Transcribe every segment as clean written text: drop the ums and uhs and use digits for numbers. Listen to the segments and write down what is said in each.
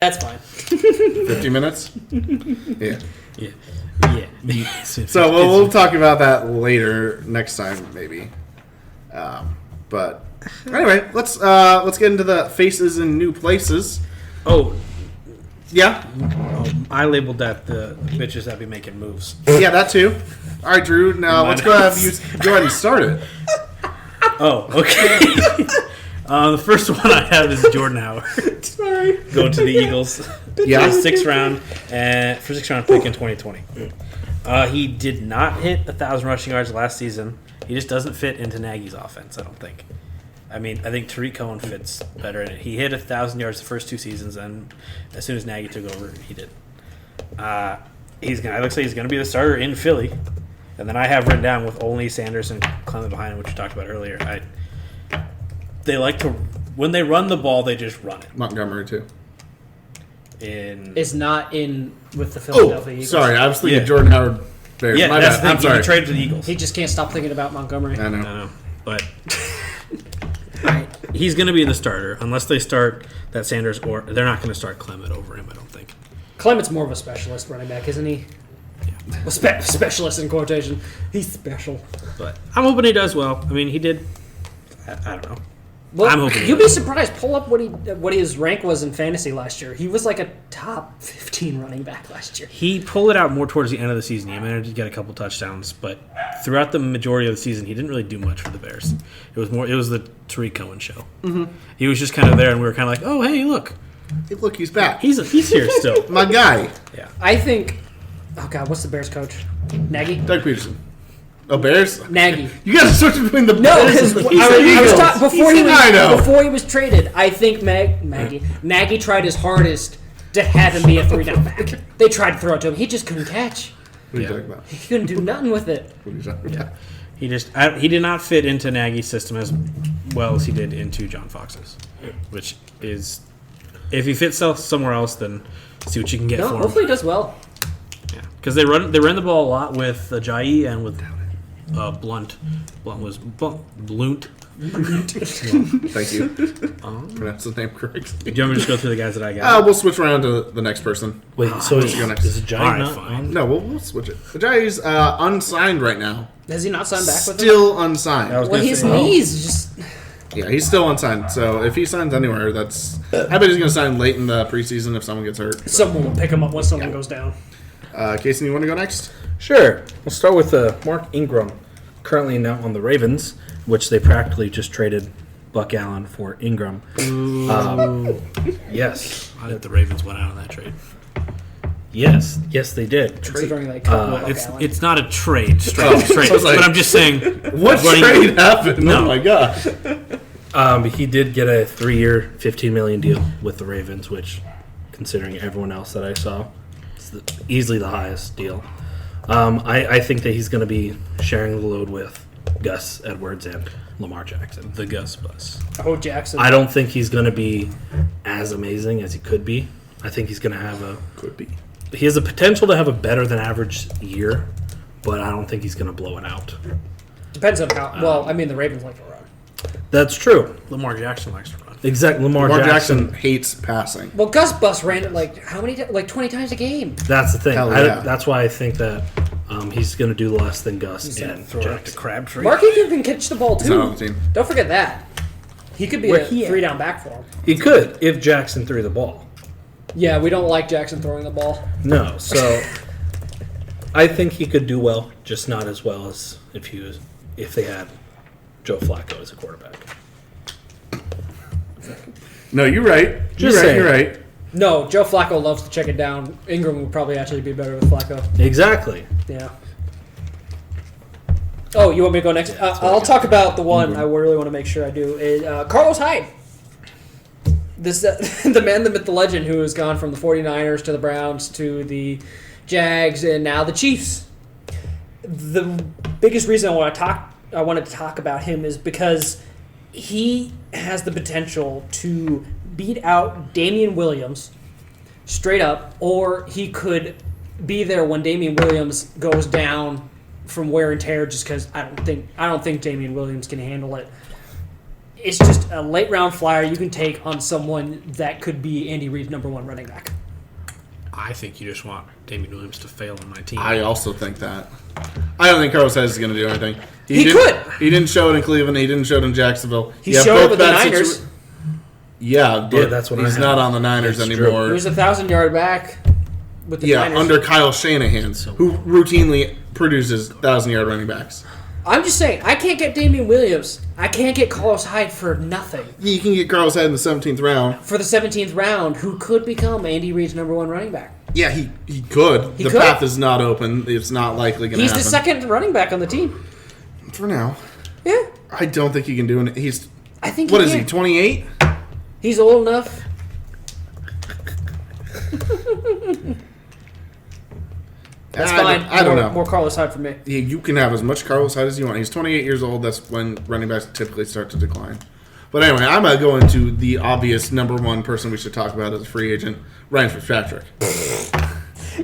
That's fine. 50 minutes? Yeah. So we'll talk about that later next time, maybe. But anyway, let's get into the faces in new places. Oh, yeah. I labeled that the bitches that be making moves. Yeah, that too. All right, Drew. Now let's go ahead and start it. Oh, okay. The first one I have is Jordan Howard. Sorry. Going to the Eagles. Yeah. For sixth round pick in 2020. He did not hit 1,000 rushing yards last season. He just doesn't fit into Nagy's offense, I don't think. I think Tariq Cohen fits better in it. He hit 1,000 yards the first 2 seasons, and as soon as Nagy took over, he did. It looks like he's going to be the starter in Philly. And then I have written down with only Sanders and Clement behind him, which we talked about earlier. They like to, when they run the ball, they just run it. Montgomery too. Is not in with the Philadelphia Eagles. Sorry, I was thinking Jordan Howard. Bears. Yeah, My that's bad. the thing. I'm sorry. He traded to the Eagles. He just can't stop thinking about Montgomery. I know. But he's going to be the starter unless they start that Sanders, or they're not going to start Clement over him, I don't think. Clement's more of a specialist running back, isn't he? Yeah. Well, specialist in quotation. He's special. But I'm hoping he does well. He did. I don't know. Well, I'm hoping you'll be surprised. Pull up what his rank was in fantasy last year. He was like a top 15 running back last year. He pulled it out more towards the end of the season. He managed to get a couple touchdowns, but throughout the majority of the season, he didn't really do much for the Bears. It was the Tariq Cohen show. Mm-hmm. He was just kind of there, and we were kind of like, oh, hey, look. Hey, look, he's back. He's here still. My guy. Yeah. I think, oh, God, what's the Bears coach? Nagy? Doug Peterson. Oh, Bears? Nagy. You got to switch between the No, Bears because and before he was traded, I think Nagy tried his hardest to have him be a 3-down back. They tried to throw it to him. He just couldn't catch. What are you talking about? He couldn't do nothing with it. What are you talking about? He did not fit into Nagy's system as well as he did into John Fox's, which is, if he fits somewhere else, then see what you can get for him. Hopefully he does well. Yeah, because they ran the ball a lot with Ajayi and with Blunt. Blunt. Thank you. Pronounce the name correctly. Do you want me to just go through the guys that I got? We'll switch around to the next person. Wait, so is Ajayi not fine? No, we'll switch it. Ajayi's unsigned right now. Has he not signed back with Still unsigned. Well, his knees just... Yeah, he's still unsigned. So if he signs anywhere, I bet he's going to sign late in the preseason if someone gets hurt. Someone will pick him up when someone goes down. Casey, you want to go next? Sure. We'll start with Mark Ingram, currently now on the Ravens, which they practically just traded Buck Allen for Ingram. Yes. I think the Ravens went out on that trade. Yes, they did. Considering It's not a trade, straight. But I'm just saying. What trade happened? No. Oh, my God. He did get a 3-year, $15 million deal with the Ravens, which, considering everyone else that I saw, is easily the highest deal. I think that he's going to be sharing the load with Gus Edwards and Lamar Jackson. The Gus bus. Oh, Jackson. I don't think he's going to be as amazing as he could be. I think he's going to have he has the potential to have a better than average year, but I don't think he's going to blow it out. Depends on how. The Ravens like to run. That's true. Lamar Jackson likes to run. Exactly. Lamar Jackson hates passing. Well, Gus Bus ran it how many? 20 times a game. That's the thing. Yeah. That's why I think that he's going to do less than Gus and Jackson. Crabtree. Mark Ingram can catch the ball too. He's not on the team. Don't forget that. He could be a 3-down back for him. He could if Jackson threw the ball. Yeah, we don't like Jackson throwing the ball. No, so I think he could do well, just not as well as if they had Joe Flacco as a quarterback. No, you're right. You're right. No, Joe Flacco loves to check it down. Ingram would probably actually be better with Flacco. Exactly. Yeah. Oh, you want me to go next? I'll talk about the one I really want to make sure I do. Carlos Hyde. This the man, the myth, the legend, who has gone from the 49ers to the Browns to the Jags and now the Chiefs. The biggest reason I wanted to talk about him is because he has the potential to beat out Damian Williams straight up, or he could be there when Damian Williams goes down from wear and tear, just because I don't think Damian Williams can handle it. it's just a late round flyer you can take on someone that could be Andy Reid's number 1 running back. I think you just want Damian Williams to fail on my team. I also think that. I don't think Carlos Hyde is going to do anything. He could. He didn't show it in Cleveland. He didn't show it in Jacksonville. He showed it with the Niners. Yeah, but that's what he's I not have. on the Niners That's anymore. He was a 1,000-yard back with the Niners. Under Kyle Shanahan, who routinely produces 1,000-yard running backs. I'm just saying, I can't get Damian Williams. I can't get Carlos Hyde for nothing. You can get Carlos Hyde in the 17th round. For the 17th round, who could become Andy Reid's number 1 running back. Yeah, he could. The path is not open. It's not likely going to happen. He's the second running back on the team. For now. Yeah. I don't think he can do it. I think What he is can. he, 28? He's old enough. That's fine. I don't know. More Carlos Hyde for me. You can have as much Carlos Hyde as you want. He's 28 years old. That's when running backs typically start to decline. But anyway, I'm going to go into the obvious number 1 person we should talk about as a free agent, Ryan Fitzpatrick.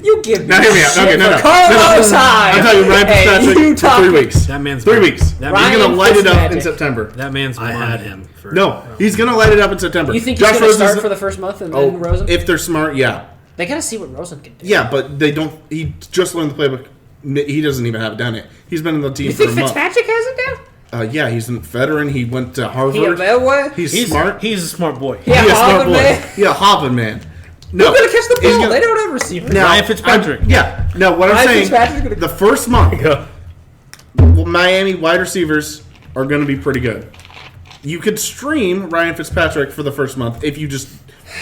You give me Now hear me out. shit Okay, no. for Carlos Hyde. I'm telling you, Ryan Fitzpatrick you for 3 weeks. That man's 3 weeks. That He's Ryan going to light it up in Fitzmagic. September. That man's I money. had him. For, No, he's going to light it up in September. You think Josh he's going to Rosen's- start for the first month and then Rosen? If they're smart, yeah. They got to see what Rosen can do. Yeah, but they don't. He just learned the playbook. He doesn't even have it done yet. He's been in the team You for a think month. Fitzpatrick has it down? Yeah, he's a veteran. He went to Harvard. He a Melway? He's smart. He's a smart boy. Yeah, He a smart Harvard boy. man. Yeah, Harvard man. No, Who's going to catch the he's ball? gonna- They don't have receivers. Now, Ryan Fitzpatrick. What I'm Ryan saying, Fitzpatrick's gonna- the first month, Miami wide receivers are going to be pretty good. You could stream Ryan Fitzpatrick for the first month if you just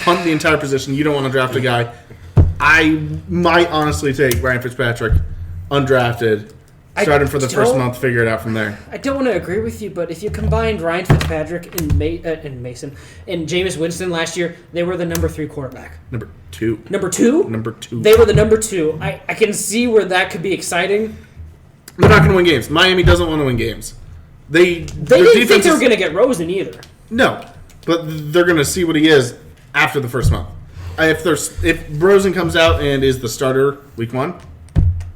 punt the entire position. You don't want to draft a guy. I might honestly take Ryan Fitzpatrick undrafted, start him for the first don't- month, figure it out from there. I don't want to agree with you, but if you combined Ryan Fitzpatrick and Mason and Jameis Winston last year, they were the number 3 quarterback. Number 2. Number 2? Number 2. They were the number 2. I can see where that could be exciting. They're not going to win games. Miami doesn't want to win games. They didn't think they were going to get Rosen either. No, but they're going to see what he is after the first month. If Rosen comes out and is the starter week 1,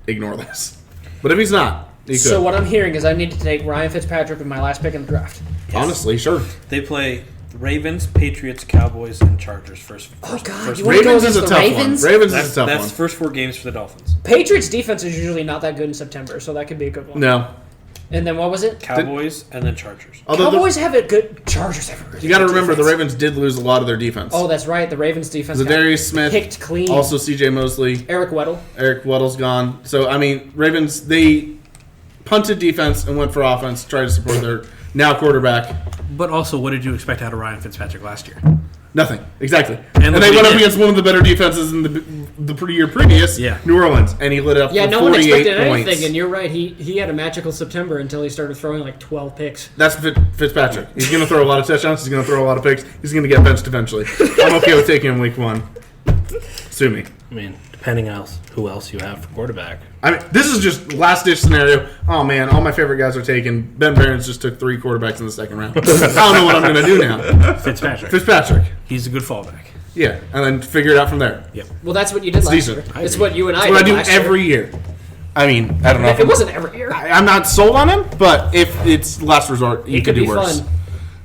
ignore this. But if he's not, he could. So what I'm hearing is I need to take Ryan Fitzpatrick with my last pick in the draft. Honestly, sure. They play the Ravens, Patriots, Cowboys, and Chargers first. Oh, God, first you wanna go Ravens is a against the tough Ravens? one. Ravens that's is a tough that's one. first 4 games for the Dolphins. Patriots defense is usually not that good in September, so that could be a good one. No. And then what was it? Cowboys and then Chargers. Although Cowboys have a good. Chargers have a good. you got to remember, the defense. Ravens did lose a lot of their defense. Oh, that's right. The Ravens defense. got Zadarius Smith, picked clean. also C.J. Mosley, Eric Weddle. Eric Weddle's gone. So, I mean, Ravens, they punted defense and went for offense, tried to support their now quarterback. But also, what did you expect out of Ryan Fitzpatrick last year? Nothing. Exactly. And And look they what went he up did. against one of the better defenses in the year previous, Yeah. New Orleans, and he lit up Yeah, for no one 48 expected points. anything, and you're right. He had a magical September until he started throwing like 12 picks. That's Fitzpatrick. He's going to throw a lot of touchdowns. He's going to throw a lot of picks. He's going to get benched eventually. I'm okay with taking him week 1. Sue me. I mean, depending on who else you have for quarterback. I mean, this is just last-ditch scenario. Oh, man, all my favorite guys are taken. Ben Barons just took 3 quarterbacks in the second round. I don't know what I'm going to do now. Fitzpatrick. He's a good fallback. Yeah, and then figure it out from there. Yep. Well, that's what you did last decent. year. It's what you and I That's what I did do last every year. I mean, I don't know. year. It wasn't every year. I'm not sold on him, but if it's last resort, you It could could do be worse. fun.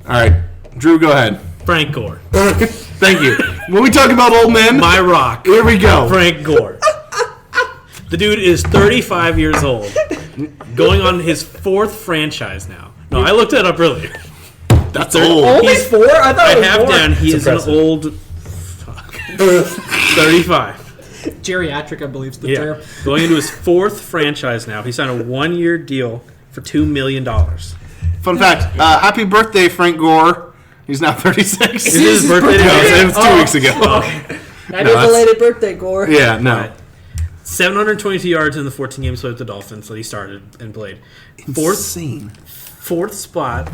All right, Drew, go ahead. Frank Gore. Thank you. When we talk about old men, My rock. here we go. Frank Gore. The dude is 35 years old, going on his 4th franchise now. No, I looked that up earlier. That's old. Only He's- 4? I thought I it was have more. down he is impressive. an old 35. Geriatric, I believe, is the Yeah, term. going into his 4th franchise now. He signed a 1-year deal for $2 million. Fun fact: happy birthday, Frank Gore. He's now 36. Is his birthday No, today? it was 2 weeks ago. Happy that's- belated birthday, Gore. Yeah, no. 722 yards in the 14 games played with the Dolphins that he started and played. Insane. 4th spot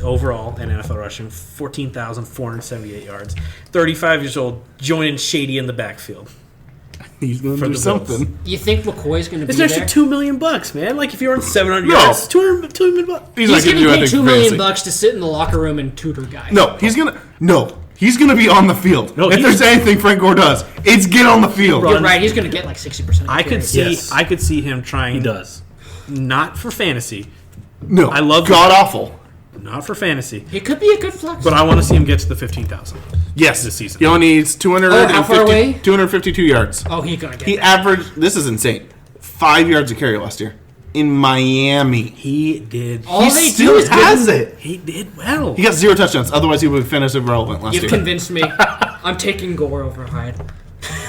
overall in NFL rushing, 14,478 yards. 35 years old, joining Shady in the backfield. He's going For to do the something. You think McCoy's going to be It's an extra there? $2 million, man. Like if you're on 700 No. yards, $2 million. He's, not He's going to getting do paid anything $2 million fancy. bucks to sit in the locker room and tutor guys. No, he's gonna be on the field. No, if he's- there's anything Frank Gore does, it's get on the field. You're right. He's going to get like 60% of the I could carries. see, Yes. I could see him trying. He does. Not for fantasy. No, I love god awful. Not for fantasy. He could be a good flex. But I want to see him get to the 15,000. Yes, this season. He only needs 252 yards. Oh, he's gonna get. He averaged. This is insane. 5 yards a carry last year in Miami. He did. All He they still do is has it. He did well. He got 0 touchdowns. Otherwise, he would have finished irrelevant last You've year. convinced me. I'm taking Gore over Hyde.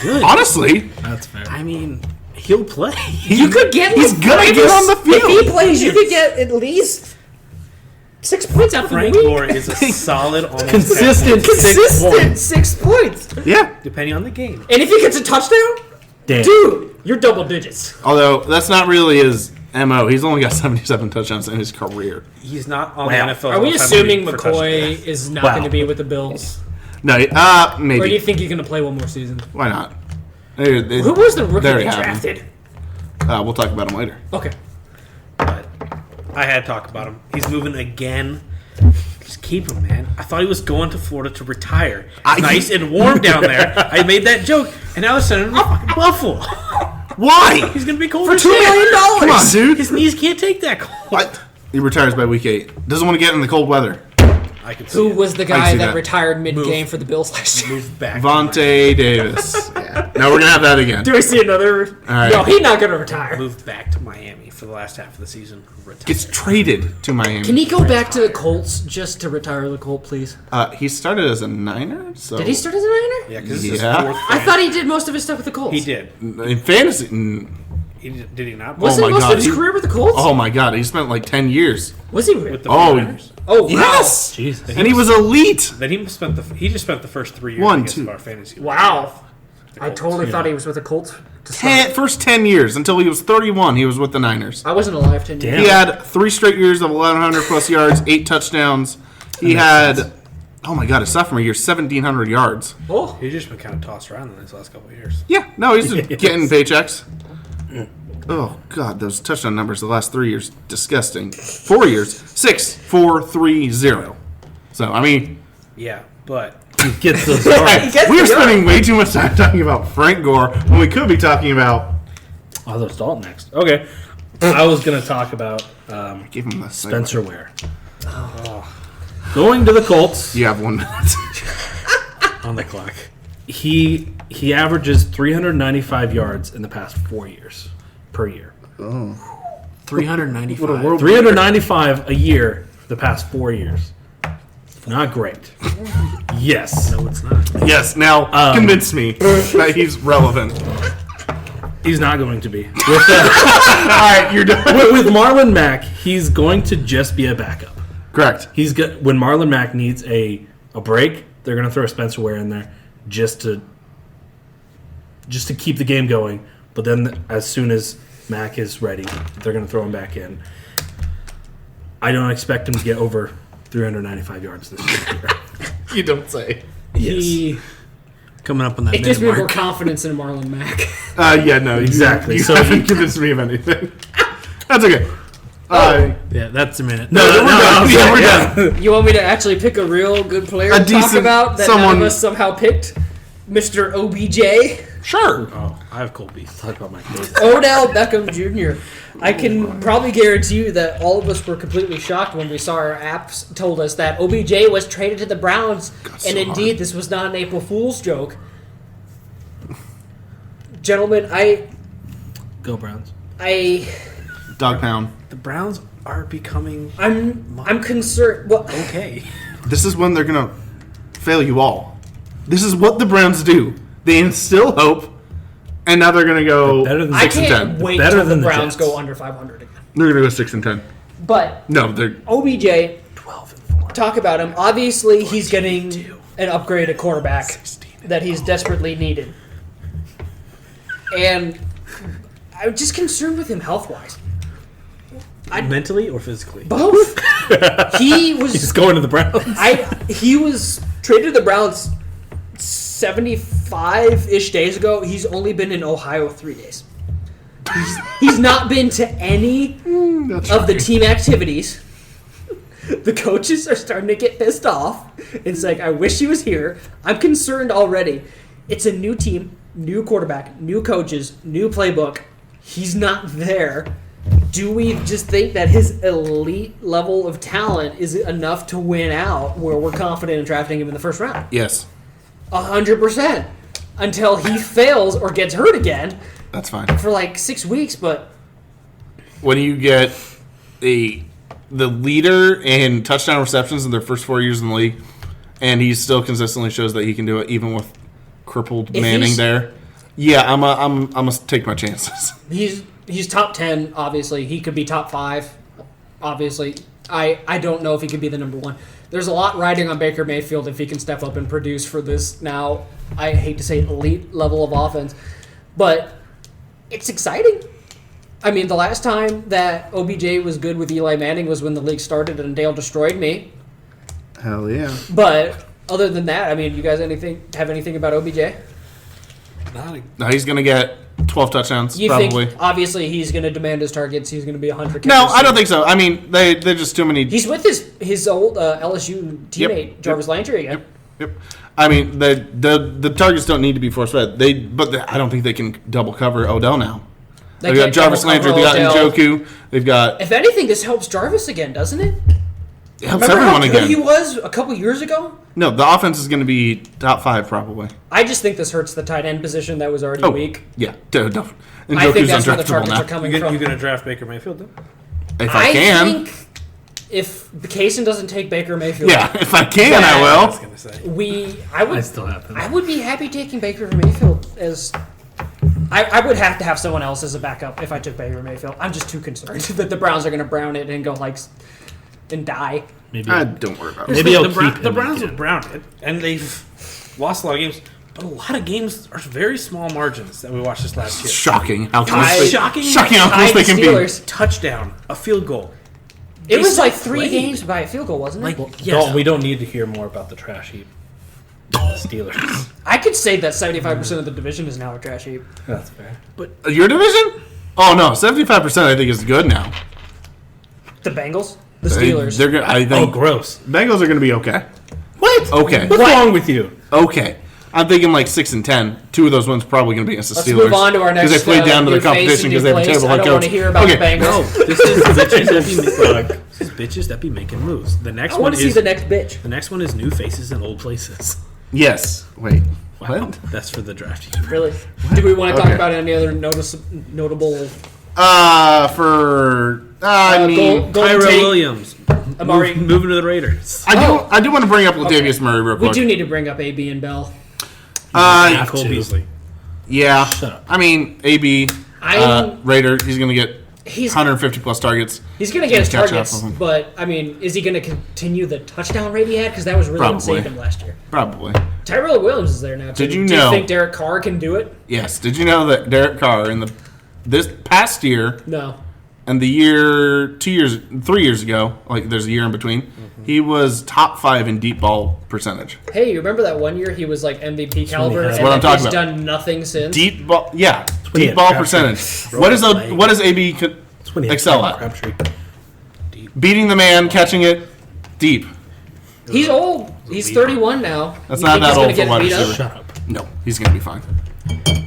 Good. Honestly, That's fair. I mean, he'll play. You could get. He's gonna get on the field. If he plays, you could get at least 6 points out Frank the week. Gore is a solid, almost Consistent 10 points, 6 points, 6 points. Yeah. depending on the game. And if he gets a touchdown, Damn. dude, you're double digits. Although that's not really his MO. He's only got 77 touchdowns in his career. He's not on Wow. the NFL. Are we all-time assuming league for McCoy touchdowns. is not Wow. going to be with the Bills? No, Or do you maybe. think he's going to play one more season? Why not? Who was the rookie There they you have him. drafted? We'll talk about him later. Okay. But I had to talk about him. He's moving again. Just keep him, man. I thought he was going to Florida to retire. It's nice and warm down there. I made that joke, and now they're sending him to fucking Buffalo. Why? He's gonna be cold For as $2 shit. million. Come on, dude. His knees can't take that cold. What? He retires by week 8. Doesn't want to get in the cold weather. I could see Who it. was the I guy see that that. retired mid-game for the Bills last year? Move back. Vontae Davis. Yeah. Now we're gonna have that again. Do we see another? right. No, he's not going to retire. Moved back to Miami for the last half of the season. Retired. Gets traded to Miami. Can he go back to the Colts just to retire the Colt, please? He started as a Niner. So Did he start as a Niner? Yeah, because this is Yeah. his fourth. I thought he did most of his stuff with the Colts. he did. in fantasy? Did he not? Wasn't Oh my most God, of his he- career with the Colts? Oh my God, he spent like 10 years. Was he really? With the Oh, 49ers? Oh, wow. Yes. Jesus. And he was elite. Then he just spent the first 3 years One, against two. our fantasy. Wow. I Colts, totally yeah. thought he was with the Colts. To start. First 10 years until he was 31. He was with the Niners. I wasn't alive 10 years. Damn. He had 3 straight years of 1,100 plus yards, 8 touchdowns. He had, oh my God, his sophomore year, 1,700 yards. Oh, He's just been kind of tossed around in these last couple of years. Yeah, no, he's just Yes. getting paychecks. Oh God, those touchdown numbers the last 3 years, disgusting. 4 years, 6, 4, 3, 0. So I mean, Yeah, but Gets those He yards. gets we're the spending way too much time talking about Frank Gore when we could be talking about. Oh, there's Dalton next. Okay. I was going to talk about Give him the Spencer Ware. Going to the Colts. You have 1 minute. on the clock. He averages 395 yards in the past 4 years per year. 395. What a world. 395 a year the past 4 years. Not great. Yes. No, it's not. Yes, now convince me that he's relevant. He's not going to be. All right, you're done. With Marlon Mack, he's going to just be a backup. Correct. He's good when Marlon Mack needs a break. They're going to throw Spencer Ware in there just to keep the game going. But then, as soon as Mack is ready, they're going to throw him back in. I don't expect him to get over 395 yards this year. You don't say. He coming up on that It gives me minute more mark. confidence in Marlon Mack. Yeah, no, Exactly. You So haven't he- convinced me of anything. That's okay. Yeah, that's a minute. we're done. Yeah, we're done. You want me to actually pick a real good player A to talk decent- about that none someone- of us somehow picked? Mr. OBJ, Sure. Oh, I have cold beef. Talk about my face. Odell Beckham Jr. I can probably guarantee you that all of us were completely shocked when we saw our apps told us that OBJ was traded to the Browns, so and indeed hard. this was not an April Fool's joke. Gentlemen, Go Browns. Dog pound. The Browns are becoming I'm concerned. Well, okay. This is when they're gonna fail you all. This is what the Browns do. They instill hope, and now they're gonna go Better than I 6 and can't 10. wait Better till the than the Browns Jets. go under 500 again. They're gonna go 6 and 10. But No, they're 12 12 4. talk about him. Obviously, he's getting an upgrade at quarterback that he's desperately needed. And I'm just concerned with him health-wise. Mentally or physically? Both. He was. He's going to the Browns. He was traded to the Browns 75-ish days ago. He's only been in Ohio 3 days. He's not been to any of the team activities. The coaches are starting to get pissed off. It's like, I wish he was here. I'm concerned already. It's a new team, new quarterback, new coaches, new playbook. He's not there. do we just think that his elite level of talent is enough to win out where we're confident in drafting him in the first round? Yes. 100%. Until he fails or gets hurt again. That's fine. For like 6 weeks, but... When you get the leader in touchdown receptions in their first 4 years in the league, and he still consistently shows that he can do it even with crippled Manning there. Yeah, I'm gonna take my chances. He's top 10, obviously. He could be top 5, obviously. I don't know if he could be the number 1. There's a lot riding on Baker Mayfield if he can step up and produce for this now, I hate to say elite level of offense. But it's exciting. I mean, the last time that OBJ was good with Eli Manning was when the league started and Dale destroyed me. Hell yeah. But other than that, I mean, you guys have anything about OBJ? No, he's going to get 12 touchdowns, You probably. think, obviously, he's going to demand his targets. He's going to be 100 catches. No, I don't think so. I mean, they're just too many. He's with his old LSU teammate, Jarvis Landry, again. Yep. I mean, the targets don't need to be force fed. I don't think they can double cover Odell now. They've got Jarvis Landry, they've got Njoku, they've got... If anything, this helps Jarvis again, doesn't it? It helps Remember everyone how good again. he was a couple years ago? No, the offense is going to be top 5 probably. I just think this hurts the tight end position that was already weak. Yeah. I think Njoku's that's where the undraftable targets now. are coming You're from. going to draft Baker Mayfield then? If I can. think if Kaysen doesn't take Baker Mayfield... Yeah, if I can, Yeah. I I will. was going to say. I still have him. I would be happy taking Baker Mayfield as... I would have to have someone else as a backup if I took Baker Mayfield. I'm just too concerned that the Browns are going to brown it and go and die. Maybe Don't worry about it. Maybe I'll the keep him The Browns again. have browned it, and they've lost a lot of games. But a lot of games are very small margins that we watched this last year. Shocking how Shocking. how close they can be. Steelers. Touchdown, a field goal. It was like They 3 played. games by a field goal, wasn't it? We don't need to hear more about the trash heap. Steelers. I could say that 75% of the division is now a trash heap. That's fair. Your division? Oh, no. 75% I think is good now. The Bengals? The Steelers. They're gonna, I Oh, think gross. Bengals are going to be okay. What? Okay. What's wrong with you? Okay. I'm thinking like 6 and 10. 2 of those ones probably going to be against the Let's Steelers. move on to our next because they played down to new the competition face because they have a in new terrible place. head I don't coach. want to hear about Okay. the Bengals. No, this is bitches that be making moves. The next I one want to see is the next bitch. the next one is new faces in old places. Yes. Wait. Wow, What? that's for the draft. Really? Do we want to talk Okay. about any other notable... I mean, Golden Tyrell Tate, Williams, Amari... moving to the Raiders. I do want to bring up Latavius Murray real We quick. do need to bring up AB and Bell. Have Cole to. Beasley. Yeah. Shut up. I mean, AB, Raider, he's going to get He's 150 plus targets. he's going to get his Catch up targets, with him. but, I mean, is he going to continue the touchdown rate he had? Because that was really what Probably. saved him last year. Probably. Tyrell Williams is there now, too. Did you Do you know- think Derek Carr can do it? Yes. Did you know that Derek Carr in this past year No. and the year 3 years ago, like there's a year in between, he was top 5 in deep ball percentage. Hey, you remember that one year he was like MVP caliber, That's and what I'm then he's talking about. done nothing since? Deep ball, yeah, when he deep had ball Crabtree. percentage. What does AB That's when he had excel at? Crabtree. Beating the man, catching it deep. He's old. He's 31 now. That's You not think that he's old gonna for get wide beat up? receiver. Shut up. No, he's going to be fine.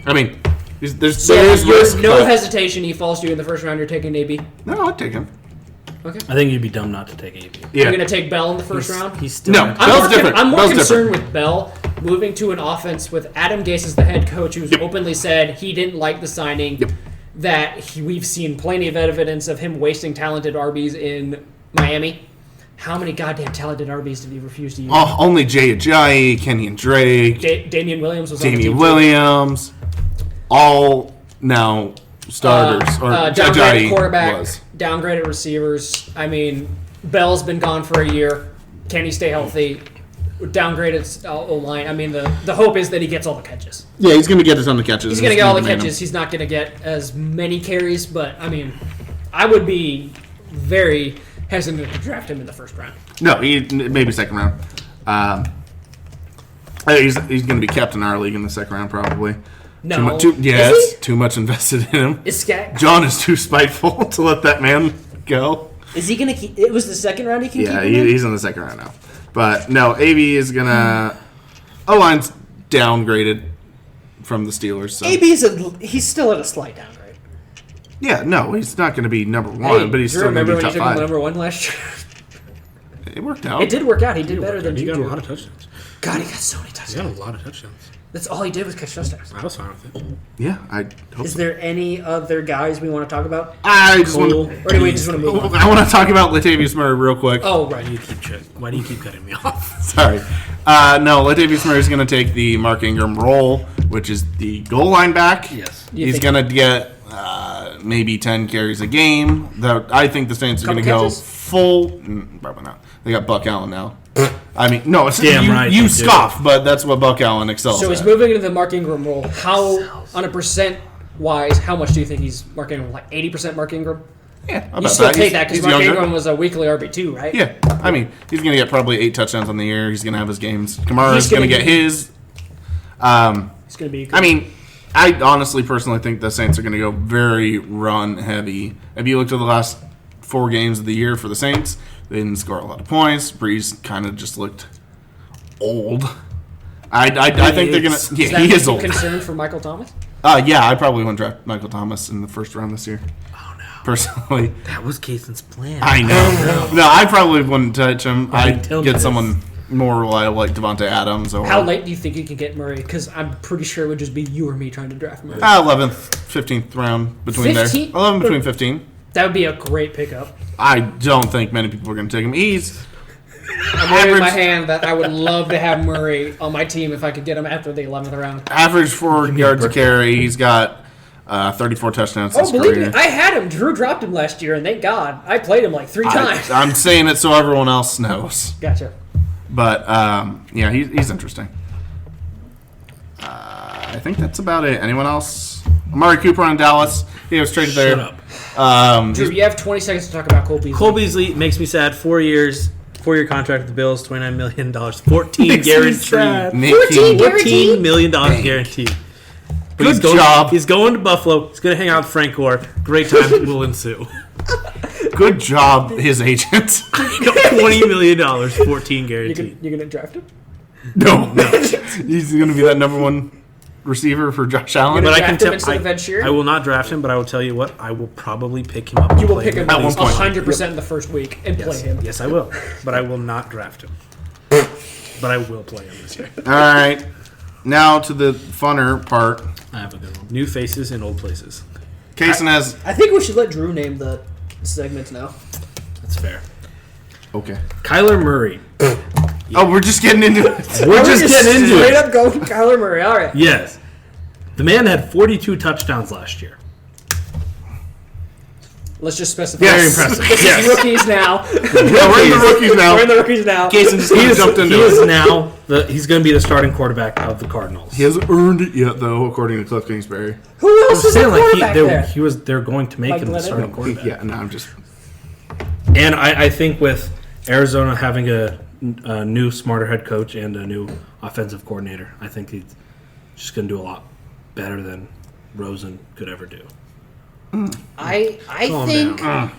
I mean, there So is risk. no but- hesitation. He falls to you in the first round. You're taking AB. No, I'd take him. Okay. I think you'd be dumb not to take AB. Yeah. You're gonna take Bell in the first round. He's still No. I'm Bell's more, different. I'm more Bell's concerned different. with Bell moving to an offense with Adam Gase as the head coach, who's openly said he didn't like the signing. Yep. That we've seen plenty of evidence of him wasting talented RBs in Miami. How many goddamn talented RBs did he refuse to use? Oh, only Jay Ajayi, Kenyon Drake, Damian Williams was on the Damian team. Williams, all now starters. Or downgraded Ajayi quarterback, was. downgraded receivers. I mean, Bell's been gone for a year. Can he stay healthy? Downgraded O-line. I mean, the hope is that he gets all the catches. Yeah, he's going to get a ton of catches. He's going to get all the catches. He's not going to get as many carries, but, I mean, I would be very hesitant to draft him in the first round. No, maybe second round. He's going to be kept in our league in the second round probably. No. Yes, Is he? too much invested in him. Is Scat? John is too spiteful to let that man go. Is he going to keep? It was the second round he can Yeah, keep him in? he's in the second round now. But no, AB is going to... O-line's downgraded from the Steelers. So. AB he's still at a slight downgrade. Yeah, no, he's not going to be number one, Hey, but he's do you still going to remember be when top he took him 5. number 1 last year? It worked out. It did work out. He did better than He got a Juju. lot of touchdowns. God, he got so many He touchdowns. got a lot of touchdowns. That's all he did was catch touchdowns. I was fine with it. Yeah, I hope Is so. there any other guys we want to talk about? I just want Cole. to. Or do we just want to move on? I want to talk about Latavius Murray real quick. Oh, Why right. do you keep cutting me off? Sorry. No, Latavius Murray is going to take the Mark Ingram role, which is the goal line back. Yes. You He's think- going to get maybe 10 carries a game. I think the Saints are going to Couple go catches? full. Probably not. They got Buck Allen now. I mean, no, it's Damn right you they do. scoff, but that's what Buck Allen excels So he's at. moving into the Mark Ingram role. How, on a percent wise, how much do you think he's Mark Ingram? Like 80% Mark Ingram? Yeah, about You still that. take He's- that because he's Mark younger. Ingram was a weekly RB2, right? Yeah, I mean, he's going to get probably 8 touchdowns on the year. He's going to have his games. Kamara's He's going to gonna get get- his. It's going to be. I mean, I honestly, personally think the Saints are going to go very run heavy. If you look at the last 4 games of the year for the Saints, they didn't score a lot of points. Breeze kind of just looked old. I think they're going to. Does that Yeah, he make is you old. concerned for Michael Thomas? Yeah, I probably wouldn't draft Michael Thomas in the first round this year. Oh no. Personally, That was Cason's plan. I know. No, I probably wouldn't touch him. I'd tell me get this. someone more reliable like Devontae Adams or How late do you think you can get Murray? Because I'm pretty sure it would just be you or me trying to draft Murray. 11th, 15th round between 15? there. 11 between 15. That would be a great pickup. I don't think many people are going to take him. He's I'm waving my average, hand that I would love to have Murray on my team if I could get him after the 11th round. average 4 yards a carry. He's got 34 touchdowns Oh, his believe career. me, I had him. Drew dropped him last year, and thank God. I played him like 3 times. I'm saying it so everyone else knows. Gotcha. But, yeah, he's interesting. I think that's about it. Anyone else? Amari Cooper on Dallas. He was traded there. Shut up. Drew, you have 20 seconds to talk about Cole Beasley. Cole Beasley makes me sad. 4 years, 4-year contract with the Bills, $29 million, 14 Makes me guaranteed. sad. Nick 14 King. guaranteed? $14 million guaranteed. But Good job. He's going to Buffalo. He's going to hang out with Frank Gore. Great time will ensue. Good job, his agent. $20 million, 14 guaranteed. You gonna draft him? No. He's going to be that number 1 receiver for Josh Allen. You're But gonna I can draft him tell instead of Ed Sheeran? I will not draft him, but I will tell you what, I will probably pick him up. and You will play pick him at up one point. 100% in the first week and play him. Yes, I will. But I will not draft him. But I will play him this year. All right. Now to the funner part. I have a good one. New faces in old places. Kaysen has. I think we should let Drew name the segments now. That's fair. Okay. Kyler Murray. Oh, we're just getting into it. We're just getting into Straight it. up going Kyler Murray. All right. Yes. The man had 42 touchdowns last year. Let's just specify. Very impressive. This Yes. is rookies now. Yeah, we're in the rookies now. We're in the rookies now. Kaysen just He is, jumped he into is it. now he's going to be the starting quarterback of the Cardinals. He hasn't earned it yet, though, according to Cliff Kingsbury. Who I else was is a saying, like quarterback there? they're going to make Like him the Glenn starting Edwards? quarterback. Yeah, no, I'm just. And I think with Arizona having a new, smarter head coach and a new offensive coordinator, I think he's just going to do a lot better than Rosen could ever do. I Calm think down.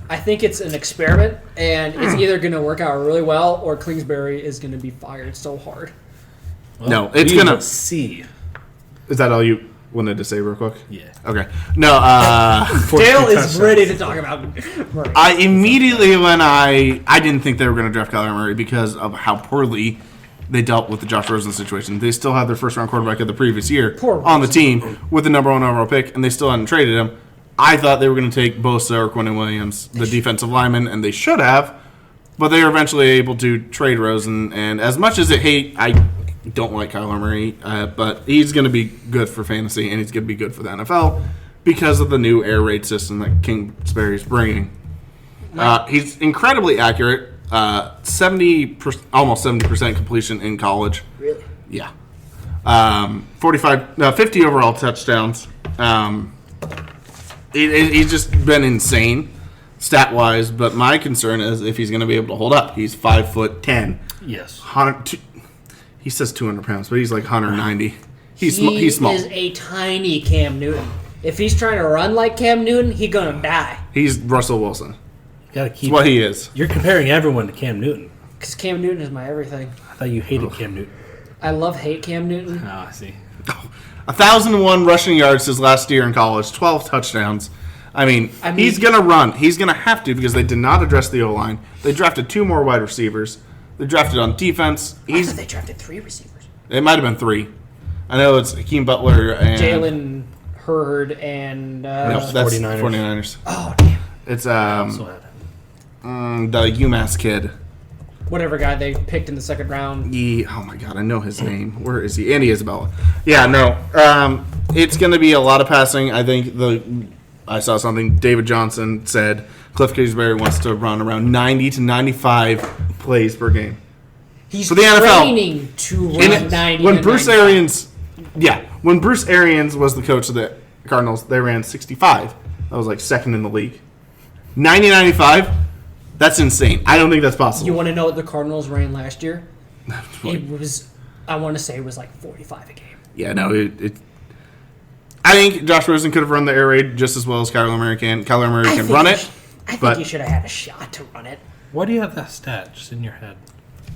I think it's an experiment, and it's either going to work out really well or Kingsbury is going to be fired so hard. Well, No, it's we gonna- will see. Is that all you wanted to say, real quick? Yeah. Okay. No, Dale is ready to talk about Murray. I immediately, when I didn't think they were going to draft Kyler Murray because of how poorly they dealt with the Josh Rosen situation. They still had their first-round quarterback of the previous year Poor on the Rosen. team with the number 1 overall pick, and they still hadn't traded him. I thought they were going to take Bosa or Quinnen Williams, the defensive lineman, and they should have, but they were eventually able to trade Rosen. And as much as I don't like Kyler Murray, but he's going to be good for fantasy, and he's going to be good for the NFL because of the new air raid system that Kingsbury's bringing. He's incredibly accurate. almost 70% completion in college. Really? Yeah. 50 overall touchdowns. He's just been insane stat-wise, but my concern is if he's going to be able to hold up. He's 5'10". Yes. He says 200 pounds, but he's like 190. He's He small. is a tiny Cam Newton. If he's trying to run like Cam Newton, he's going to die. He's Russell Wilson. You got to That's keep. what he is. You're comparing everyone to Cam Newton. Because Cam Newton is my everything. I thought you hated Cam Newton. I hate Cam Newton. Oh, I see. 1,001 rushing yards his last year in college, 12 touchdowns. I mean, he's going to run. He's going to have to because they did not address the O-line. They drafted 2 more wide receivers. They drafted on defense. I thought they drafted 3 receivers. It might have been 3. I know it's Hakeem Butler and Jalen Hurd and no, that's 49ers. Oh damn! It's the UMass kid. Whatever guy they picked in the second round. Oh my god, I know his name. Where is he? Andy Isabella. Yeah, no. It's going to be a lot of passing. I think I saw something David Johnson said. Cliff Kingsbury wants to run around 90 to 95 plays per game. He's for the NFL. Training to run 90 when to Bruce 95. Arians, when Bruce Arians was the coach of the Cardinals, they ran 65. That was like second in the league. 90-95, that's insane. I don't think that's possible. You want to know what the Cardinals ran last year? It was, I want to say it was like 45 a game. Yeah, no, I think Josh Rosen could have run the air raid just as well as Kyler Murray can. Kyler Murray can run it. I think you should have had a shot to run it. Why do you have that stat just in your head?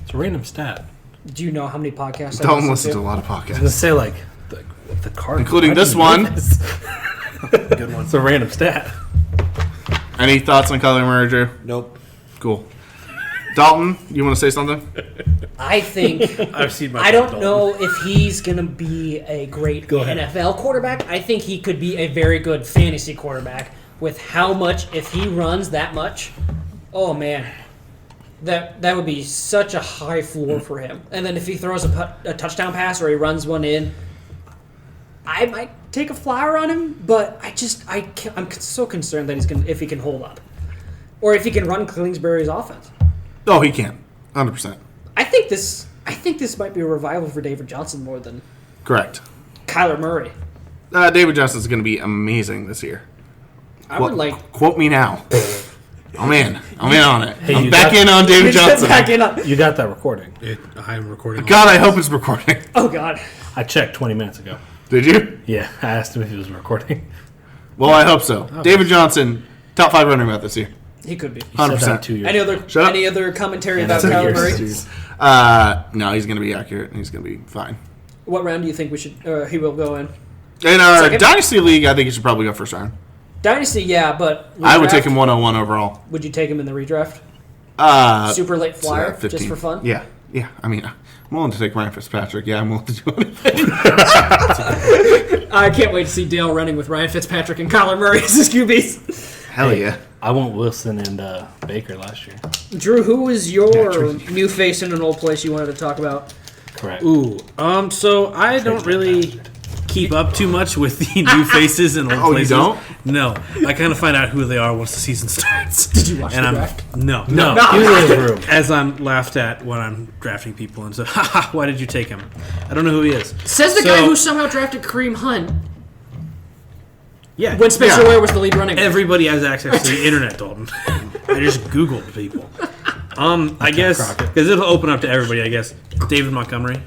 It's a random stat. Do you know how many podcasts I don't listen to a lot of podcasts. I was going to say, like, the Cardinals. Including this one. Good one. It's a random stat. Any thoughts on Kyler Murray, Drew? Nope. Cool. Dalton, you want to say something? I think I've seen my. I don't know if he's going to be a great NFL quarterback. I think he could be a very good fantasy quarterback with how much, if he runs that much, oh man, that would be such a high floor for him. And then if he throws a touchdown pass or he runs one in, I might take a flyer on him, but I'm so concerned that if he can hold up. Or if he can run Kingsbury's offense. Oh, he can. 100%. I think this might be a revival for David Johnson more than Correct. Kyler Murray. David Johnson's going to be amazing this year. I would like... Quote me now. I'm in on it. Hey, I'm back in on David Johnson. Back in on... You got that recording. I'm recording. God, I hope it's recording. Oh, God. I checked 20 minutes ago. Did you? Yeah, I asked him if he was recording. Well, I hope so. David Johnson, top 5 running back this year. He could be. 100%. 2 years. Any other commentary about Kyler Murray? No, he's going to be accurate, and he's going to be fine. What round do you think he will go in? In our Second? Dynasty League, I think he should probably go first round. Dynasty, yeah, but... I would take him 101 overall. Would you take him in the redraft? Super late flyer, just for fun? Yeah. I mean, I'm willing to take Ryan Fitzpatrick. Yeah, I'm willing to do anything. I can't wait to see Dale running with Ryan Fitzpatrick and Kyler Murray as his QBs. Hell yeah. I went Wilson and Baker last year. Drew, who was your new face in an old place you wanted to talk about? Correct. Ooh. So I don't really keep up too much with the new faces and old places. You don't? No. I kind of find out who they are once the season starts. Did you watch the draft? No. He was in his room. As I'm laughed at when I'm drafting people and so, haha, why did you take him? I don't know who he is. Says the guy who somehow drafted Kareem Hunt Yeah. when Spencer Ware was the lead running back. Everybody has access to the internet, Dalton. I just Googled people. I guess, Crockett. because it'll open up to everybody, I guess. David Montgomery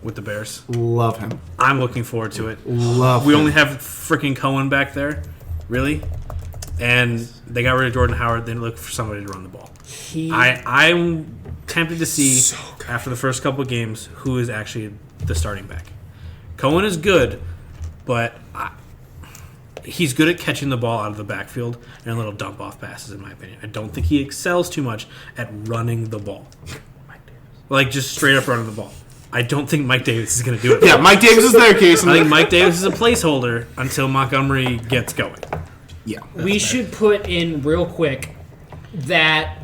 with the Bears. Love him. I'm looking forward to it. Love We him. only have freaking Cohen back there. Really? And they got rid of Jordan Howard. They look for somebody to run the ball. I'm tempted to see, after the first couple of games, who is actually the starting back. Cohen is good, but he's good at catching the ball out of the backfield and little dump-off passes, in my opinion. I don't think he excels too much at running the ball. Like, just straight up running the ball. I don't think Mike Davis is going to do it. Yeah, Mike Davis is their case. I think Mike Davis is a placeholder until Montgomery gets going. Yeah. We should put in real quick that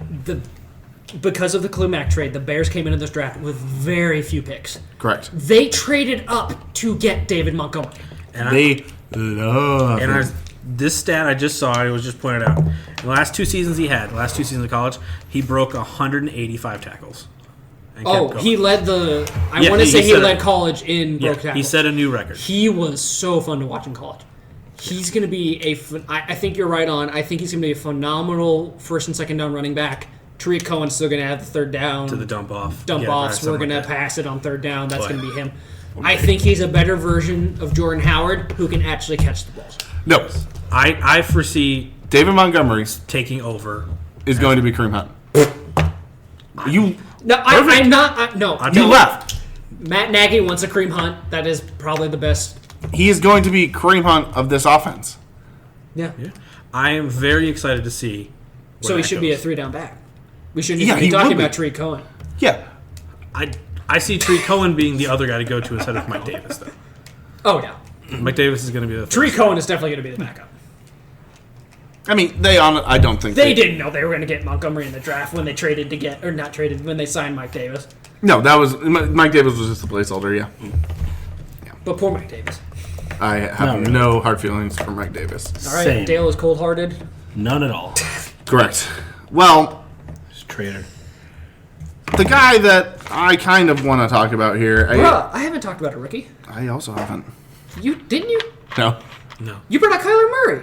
because of the Klumack trade, the Bears came into this draft with very few picks. Correct. They traded up to get David Montgomery. They love him. This stat I just saw, it was just pointed out. In the last 2 seasons of college, he broke 185 tackles. He led the... I Yeah, want to say he set led college in broke Yeah, tackles. he set a new record. He was so fun to watch in college. He's going to be I think you're right on. I think he's going to be a phenomenal first and second down running back. Tariq Cohen's still going to have the third down. To the dump-off. Dump-offs. We're going to pass it on third down. That's going to be him. I think he's a better version of Jordan Howard who can actually catch the ball. No. I foresee David Montgomery taking over. is going to be Kareem Hunt. No, I'm not. No. You left. Matt Nagy wants a Kareem Hunt. That is probably the best. He is going to be Kareem Hunt of this offense. Yeah. I am very excited to see. So he should be a 3-down back. We shouldn't Yeah, even be he talking will be. about Tariq Cohen. Yeah. I see Tariq Cohen being the other guy to go to instead of Mike Davis, though. Oh, yeah. Mike Davis is going to be the Tariq Cohen is definitely going to be the backup. I mean, I don't think They didn't know they were going to get Montgomery in the draft when they traded to get, or not traded, when they signed Mike Davis. No, that was Mike Davis was just a placeholder. Yeah. But poor Mike Davis. I have no hard feelings for Mike Davis. All right, Same. Dale is cold-hearted. None at all. Correct. Well, Just traitor. the guy that I kind of want to talk about here, Bruh, I haven't talked about a rookie. I also haven't. Didn't you? No. You brought up Kyler Murray.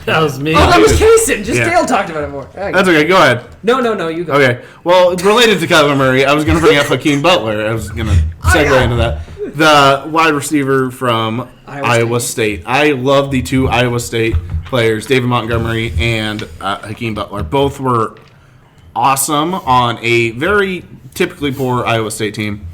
That was me. Oh, that was Kaysen. Just Yeah. Dale talked about it more. That's okay. Go ahead. No, you go. Okay. Well, related to Kyler Murray, I was going to bring up Hakeem Butler. I was going to segue yeah. into that. The wide receiver from Iowa State. I love the two Iowa State players, David Montgomery and Hakeem Butler. Both were awesome on a very typically poor Iowa State team.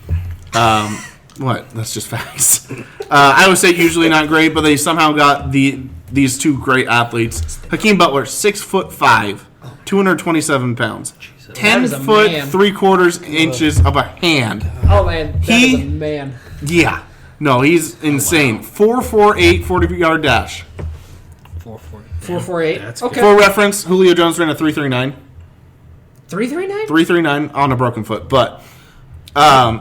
What? That's just facts. Iowa State usually not great, but they somehow got these two great athletes. Hakeem Butler, 6'5", 227 pounds, 10 is a foot man. 3/4 inches of a hand. Oh, man. That is a man. Yeah, no, he's insane. 4.48 40-yard dash. 4.48. That's Okay. For reference, Julio Jones ran a 3.39. 3.39? 3.39 on a broken foot, but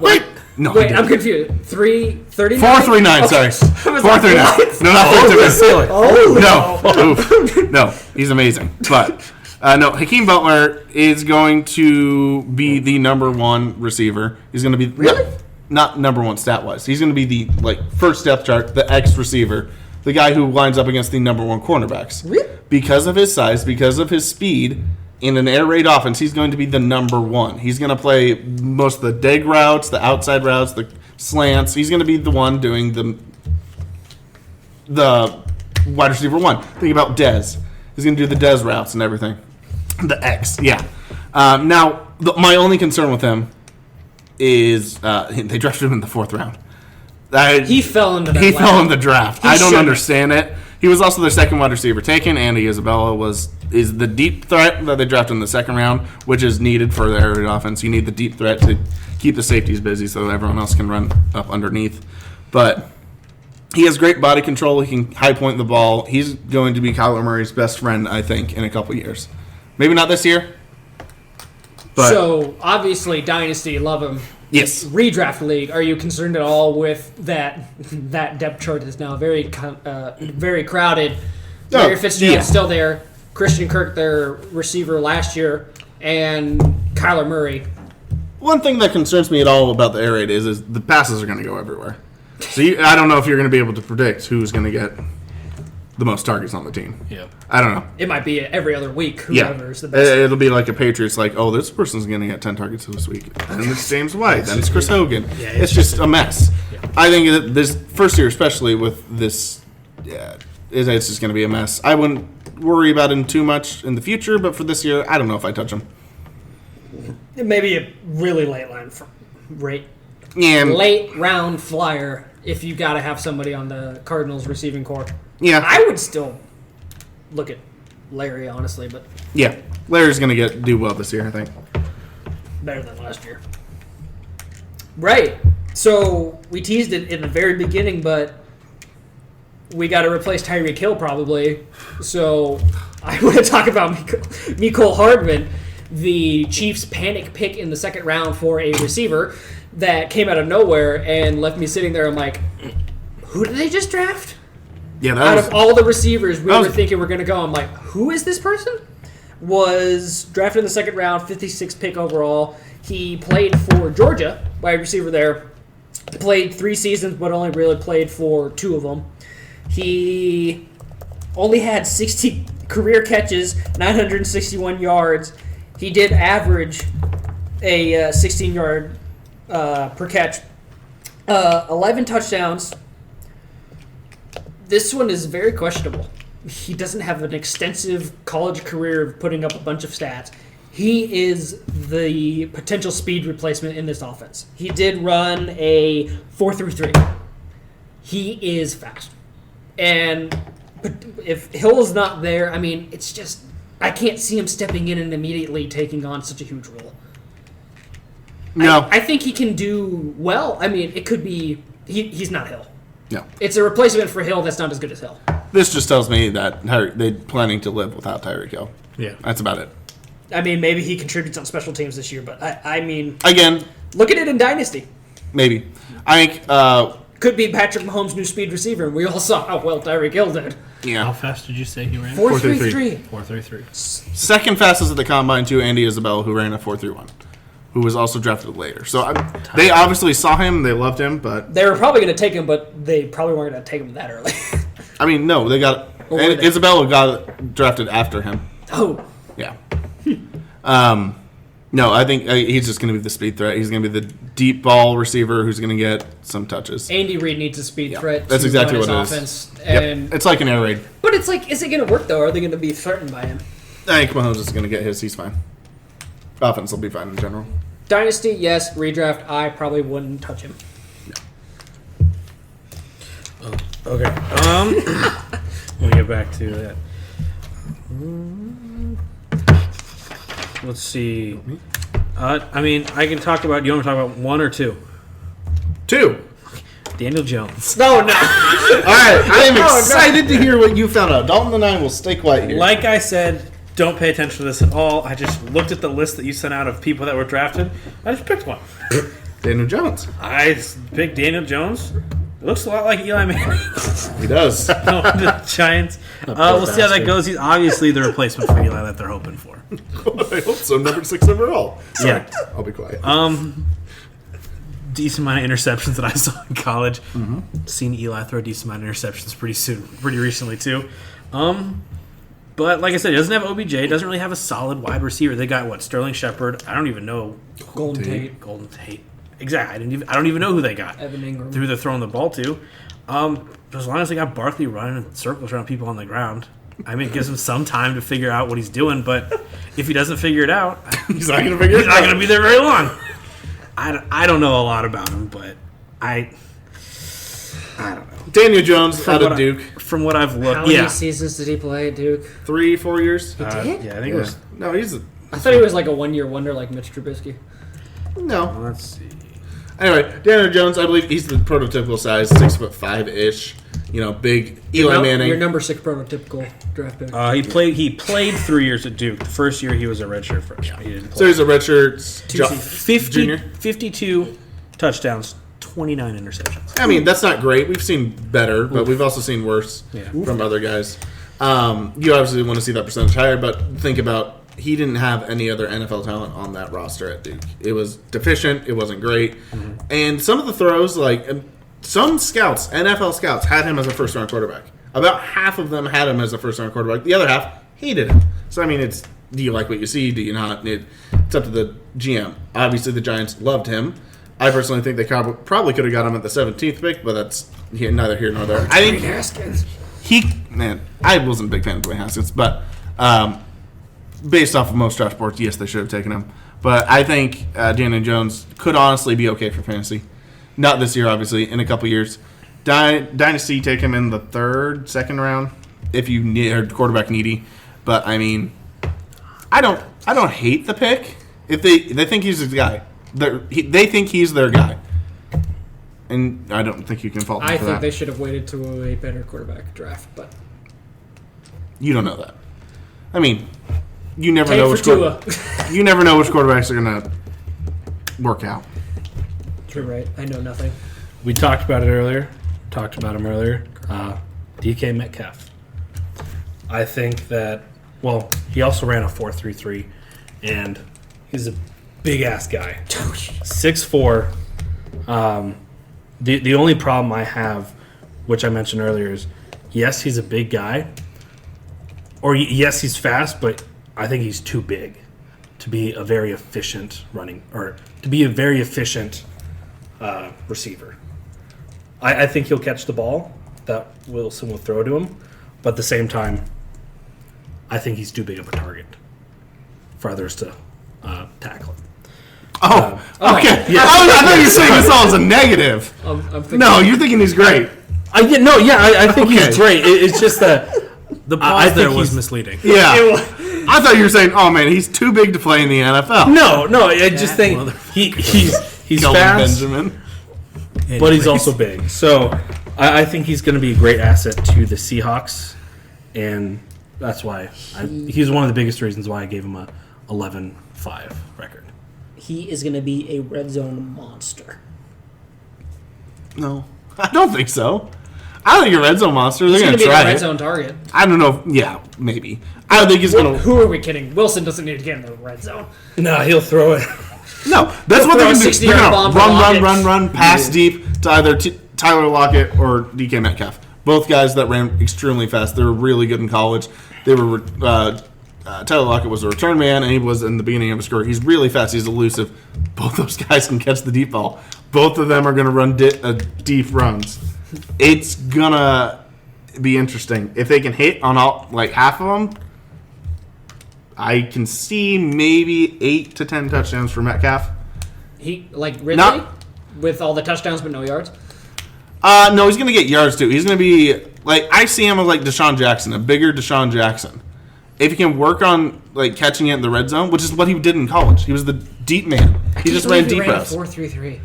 Wait. no, Wait, I'm confused. 3.39? 4.39. Sorry, 4.39. No, not 4.39. Oh, No, Oof. No, he's amazing. But no, Hakeem Butler is going to be the number one receiver. He's going to be Really? not number one stat wise. He's going to be the first depth chart, the X receiver, the guy who lines up against the number one cornerbacks. Really? Because of his size, because of his speed. In an air raid offense, he's going to be the number one. He's going to play most of the dig routes, the outside routes, the slants. He's going to be the one doing the wide receiver one. Think about Dez. He's going to do the Dez routes and everything. The X, yeah. Now, my only concern with him is they drafted him in the 4th round. He fell into that He lap. fell in the draft. I don't shouldn't. understand it. He was also their second wide receiver taken. Andy Isabella is the deep threat that they drafted in the 2nd round, which is needed for their offense. You need the deep threat to keep the safeties busy so that everyone else can run up underneath. But he has great body control. He can high point the ball. He's going to be Kyler Murray's best friend, I think, in a couple years. Maybe not this year. But So, obviously, Dynasty, love him. yes. Redraft league, are you concerned at all with that? That depth chart is now very crowded. Larry Fitzgerald yeah. still there. Christian Kirk, their receiver last year, and Kyler Murray. One thing that concerns me at all about the air raid is the passes are going to go everywhere. So I don't know if you're going to be able to predict who's going to get the most targets on the team. Yeah. I don't know. It might be every other week. Yeah. Whoever's the best. It'll be like a Patriots, like, oh, this person's going to get 10 targets this week. And it's James White. Then it's Chris Hogan. Yeah, it's just a mess. I think that this first year, especially with this, it's just going to be a mess. I wouldn't worry about him too much in the future, but for this year, I don't know if I touch him. Maybe a really late line, Yeah. late round flyer if you got to have somebody on the Cardinals receiving core. Yeah. I would still look at Larry, honestly, but Yeah. Larry's going to do well this year, I think. better than last year. Right. So we teased it in the very beginning, but we got to replace Tyreek Hill probably. So I want to talk about Mecole Hardman, the Chiefs' panic pick in the 2nd round for a receiver that came out of nowhere and left me sitting there. I'm like, who did they just draft? Yeah, Out of all the receivers we that was- were thinking we're going to go, I'm like, who is this person? Was drafted in the 2nd round, 56th pick overall. He played for Georgia, wide receiver there. Played 3 seasons, but only really played for 2 of them. He only had 60 career catches, 961 yards. He did average a 16-yard per catch, 11 touchdowns. This one is very questionable. He doesn't have an extensive college career of putting up a bunch of stats. He is the potential speed replacement in this offense. He did run a 4.33. He is fast. And if Hill is not there, I mean, it's just, I can't see him stepping in and immediately taking on such a huge role. No. I think he can do well. I mean, it could be, he's not Hill. No. It's a replacement for Hill that's not as good as Hill. This just tells me that they're planning to live without Tyreek Hill. Yeah. That's about it. I mean, maybe he contributes on special teams this year, but I mean... Again... Look at it in Dynasty. Maybe. I think... Could be Patrick Mahomes' new speed receiver, and we all saw how well Tyreek Hill did. Yeah. How fast did you say he ran? 4.33. 4.33. Second fastest at the combine to Andy Isabella, who ran a 4.31, who was also drafted later. So they obviously saw him, they loved him, but they were probably going to take him, but they probably weren't going to take him that early. I mean, no, they got Isabella got drafted after him. Oh, Yeah. No, I think he's just going to be the speed threat. He's going to be the deep ball receiver who's going to get some touches. Andy Reid needs a speed threat. That's to exactly run what his it offense, is. and It's like an air raid. but it's like, is it going to work though? Are they going to be threatened by him? I think Mahomes is going to get his. He's fine. Offense will be fine in general. Dynasty, yes. Redraft, I probably wouldn't touch him. Okay. Let me get back to that. Let's see. I mean, I can talk about. You want me to talk about one or two? 2. Daniel Jones. No. All right, I am excited to hear what you found out. Dalton and I will stay quiet here. Like I said, don't pay attention to this at all. I just looked at the list that you sent out of people that were drafted. I just picked one. Daniel Jones. I picked Daniel Jones. It looks a lot like Eli Manning. He does. The Giants. We'll see how that goes. He's obviously the replacement for Eli that they're hoping for. I hope so. Number 6 overall. Sorry. Yeah. I'll be quiet. Decent amount of interceptions that I saw in college. Seen Eli throw a decent amount of interceptions pretty recently too. But like I said, he doesn't have OBJ. Doesn't really have a solid wide receiver. They got Sterling Shepard. I don't even know. Golden Tate. Exactly. I don't even know who they got. Evan Ingram. Who they're throwing the ball to. As long as they got Barkley running in circles around people on the ground, I mean, it gives him some time to figure out what he's doing. But if he doesn't figure it out, He's not going to figure it he's not going to be there very long. I don't know a lot about him, but I don't know. Daniel Jones out of Duke. From what I've looked, How many seasons did he play at Duke? 3-4 years? He did? Yeah, I think it was. No, he's a... I thought he was like a one-year wonder like Mitch Trubisky. No. Let's see. Anyway, Daniel Jones, I believe he's the prototypical size, 6'5" You know, big Eli Manning. Your number 6 prototypical draft pick. He played 3 years at Duke. The first year he was a redshirt freshman. He didn't play. So he's a redshirt junior. 52 touchdowns, 29 interceptions. I mean, that's not great. We've seen better, but we've also seen worse from other guys. You obviously want to see that percentage higher, but think about he didn't have any other NFL talent on that roster at Duke. It was deficient. It wasn't great. And some of the throws, like some scouts, NFL scouts, had him as a first-round quarterback. About half of them had him as a first-round quarterback. The other half hated him. So, I mean, do you like what you see? Do you not? It's up to the GM. Obviously, the Giants loved him. I personally think they probably could have got him at the 17th pick, but that's neither here nor there. I think Haskins. I wasn't a big fan of Dwayne Haskins, but based off of most draft boards, yes, they should have taken him. But I think Daniel Jones could honestly be okay for fantasy. Not this year, obviously. In a couple years. Dynasty, take him in the 3rd, 2nd round if you need quarterback needy. But, I mean, I don't hate the pick. If they think he's the guy. They think he's their guy. And I don't think you can fault them for that. I think they should have waited to a better quarterback draft, but you don't know that. I mean, you never take know for Tua. You never know which quarterbacks are going to work out. You're right. I know nothing. We talked about it earlier. DK Metcalf. I think that, he also ran a 4.33, and he's a big-ass guy. 6'4". The only problem I have, which I mentioned earlier, is yes, he's a big guy, or yes, he's fast, but I think he's too big to be a very efficient receiver. I think he'll catch the ball that Wilson will throw to him, but at the same time, I think he's too big of a target for others to tackling. Oh, okay. Yeah. I thought you were saying this all as a negative. I'm thinking, No, you're thinking he's great. I think Okay. he's great. It's just that The I pause think there was he's- misleading. Yeah. I thought you were saying, oh, man, he's too big to play in the NFL. no. I just think he's Kelvin fast, Benjamin. but he's also big. So I think he's going to be a great asset to the Seahawks, and that's why he's one of the biggest reasons why I gave him a 11-5 record. he is going to be a red zone monster. No, I don't think so. I don't think you're a red zone monster. He's They're going going to to be a try red it. zone target. I don't know. Yeah, maybe. I don't think he's going to. Who are we kidding? Wilson doesn't need to get in the red zone. No, he'll throw it. No, that's what throw they're a going to do. 60-yard They're bomb going for to Lockett. run, pass deep to either Tyler Lockett or DK Metcalf. Both guys that ran extremely fast. They were really good in college. They were Tyler Lockett was a return man, and he was in the beginning of his career. He's really fast. He's elusive. Both those guys can catch the deep ball. Both of them are going to run deep runs. It's gonna be interesting if they can hit on all half of them. I can see maybe 8 to 10 touchdowns for Metcalf. He Ridley with all the touchdowns but no yards. No, he's gonna get yards too. He's gonna be I see him as Deshaun Jackson, a bigger Deshaun Jackson. If he can work on catching it in the red zone, which is what he did in college. He was the deep man. He just ran deep routes. 4-3-3.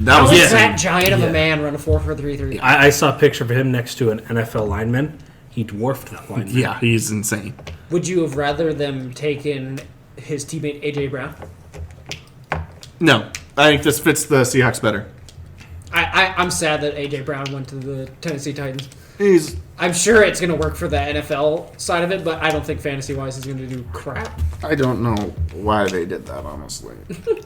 That was How is that giant of a man run a 4-4-3-3? I saw a picture of him next to an NFL lineman. He dwarfed that lineman. Yeah, he's insane. Would you have rather them taken his teammate A.J. Brown? No, I think this fits the Seahawks better. I'm sad that A.J. Brown went to the Tennessee Titans. I'm sure it's going to work for the NFL side of it, but I don't think fantasy-wise he's going to do crap. I don't know why they did that, honestly.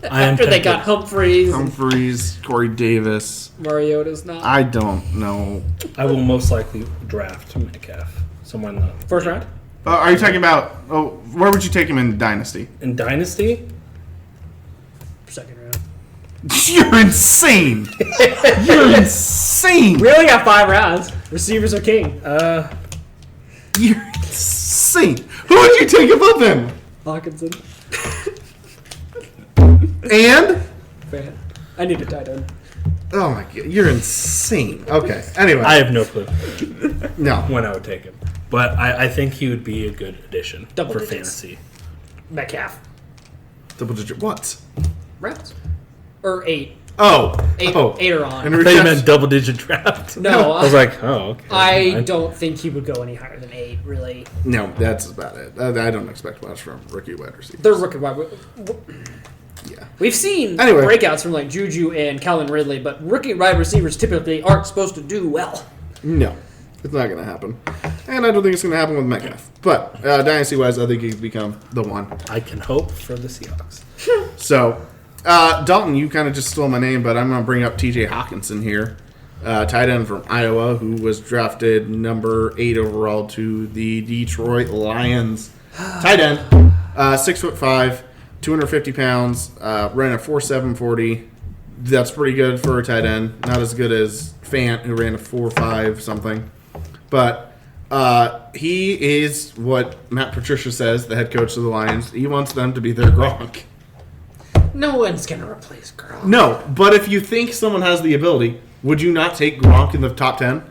After they got Humphreys, Corey Davis. Mariota's not. I don't know. I will most likely draft Metcalf. Someone in the First round? Are you talking about? Oh, where would you take him in Dynasty? in Dynasty. Second round. You're insane. You're insane. We only got 5 rounds. Receivers are king. You're insane. Who would you take above him? Hawkinson. And? Man, I need a tight end. Oh my god, you're insane. Okay. Anyway, I have no clue no. when I would take him, but I think he would be a good addition Double for digits. fantasy. Metcalf. Double digit what? Rounds. Or 8. Oh. 8, Oh. 8 or on. And I thought you meant double digit draft. No, I was like, oh, okay. I don't think he would go any higher than 8, really. No, that's about it. I don't expect much from rookie wide receivers. They're rookie wide. Yeah. We've seen Anyway. breakouts from Juju and Calvin Ridley, but rookie wide receivers typically aren't supposed to do well. No, it's not going to happen. And I don't think it's going to happen with Metcalf. But dynasty-wise, I think he's become the one. I can hope for the Seahawks. So, Dalton, you kind of just stole my name, but I'm going to bring up T.J. Hawkinson here. Tight end from Iowa, who was drafted number 8 overall to the Detroit Lions. Tight end, 6'5", 250 pounds, ran a 4.7 40. That's pretty good for a tight end. Not as good as Fant, who ran a 4.5 something. But he is what Matt Patricia says, the head coach of the Lions. He wants them to be their Gronk. No one's going to replace Gronk. No, but if you think someone has the ability, would you not take Gronk in the top 10?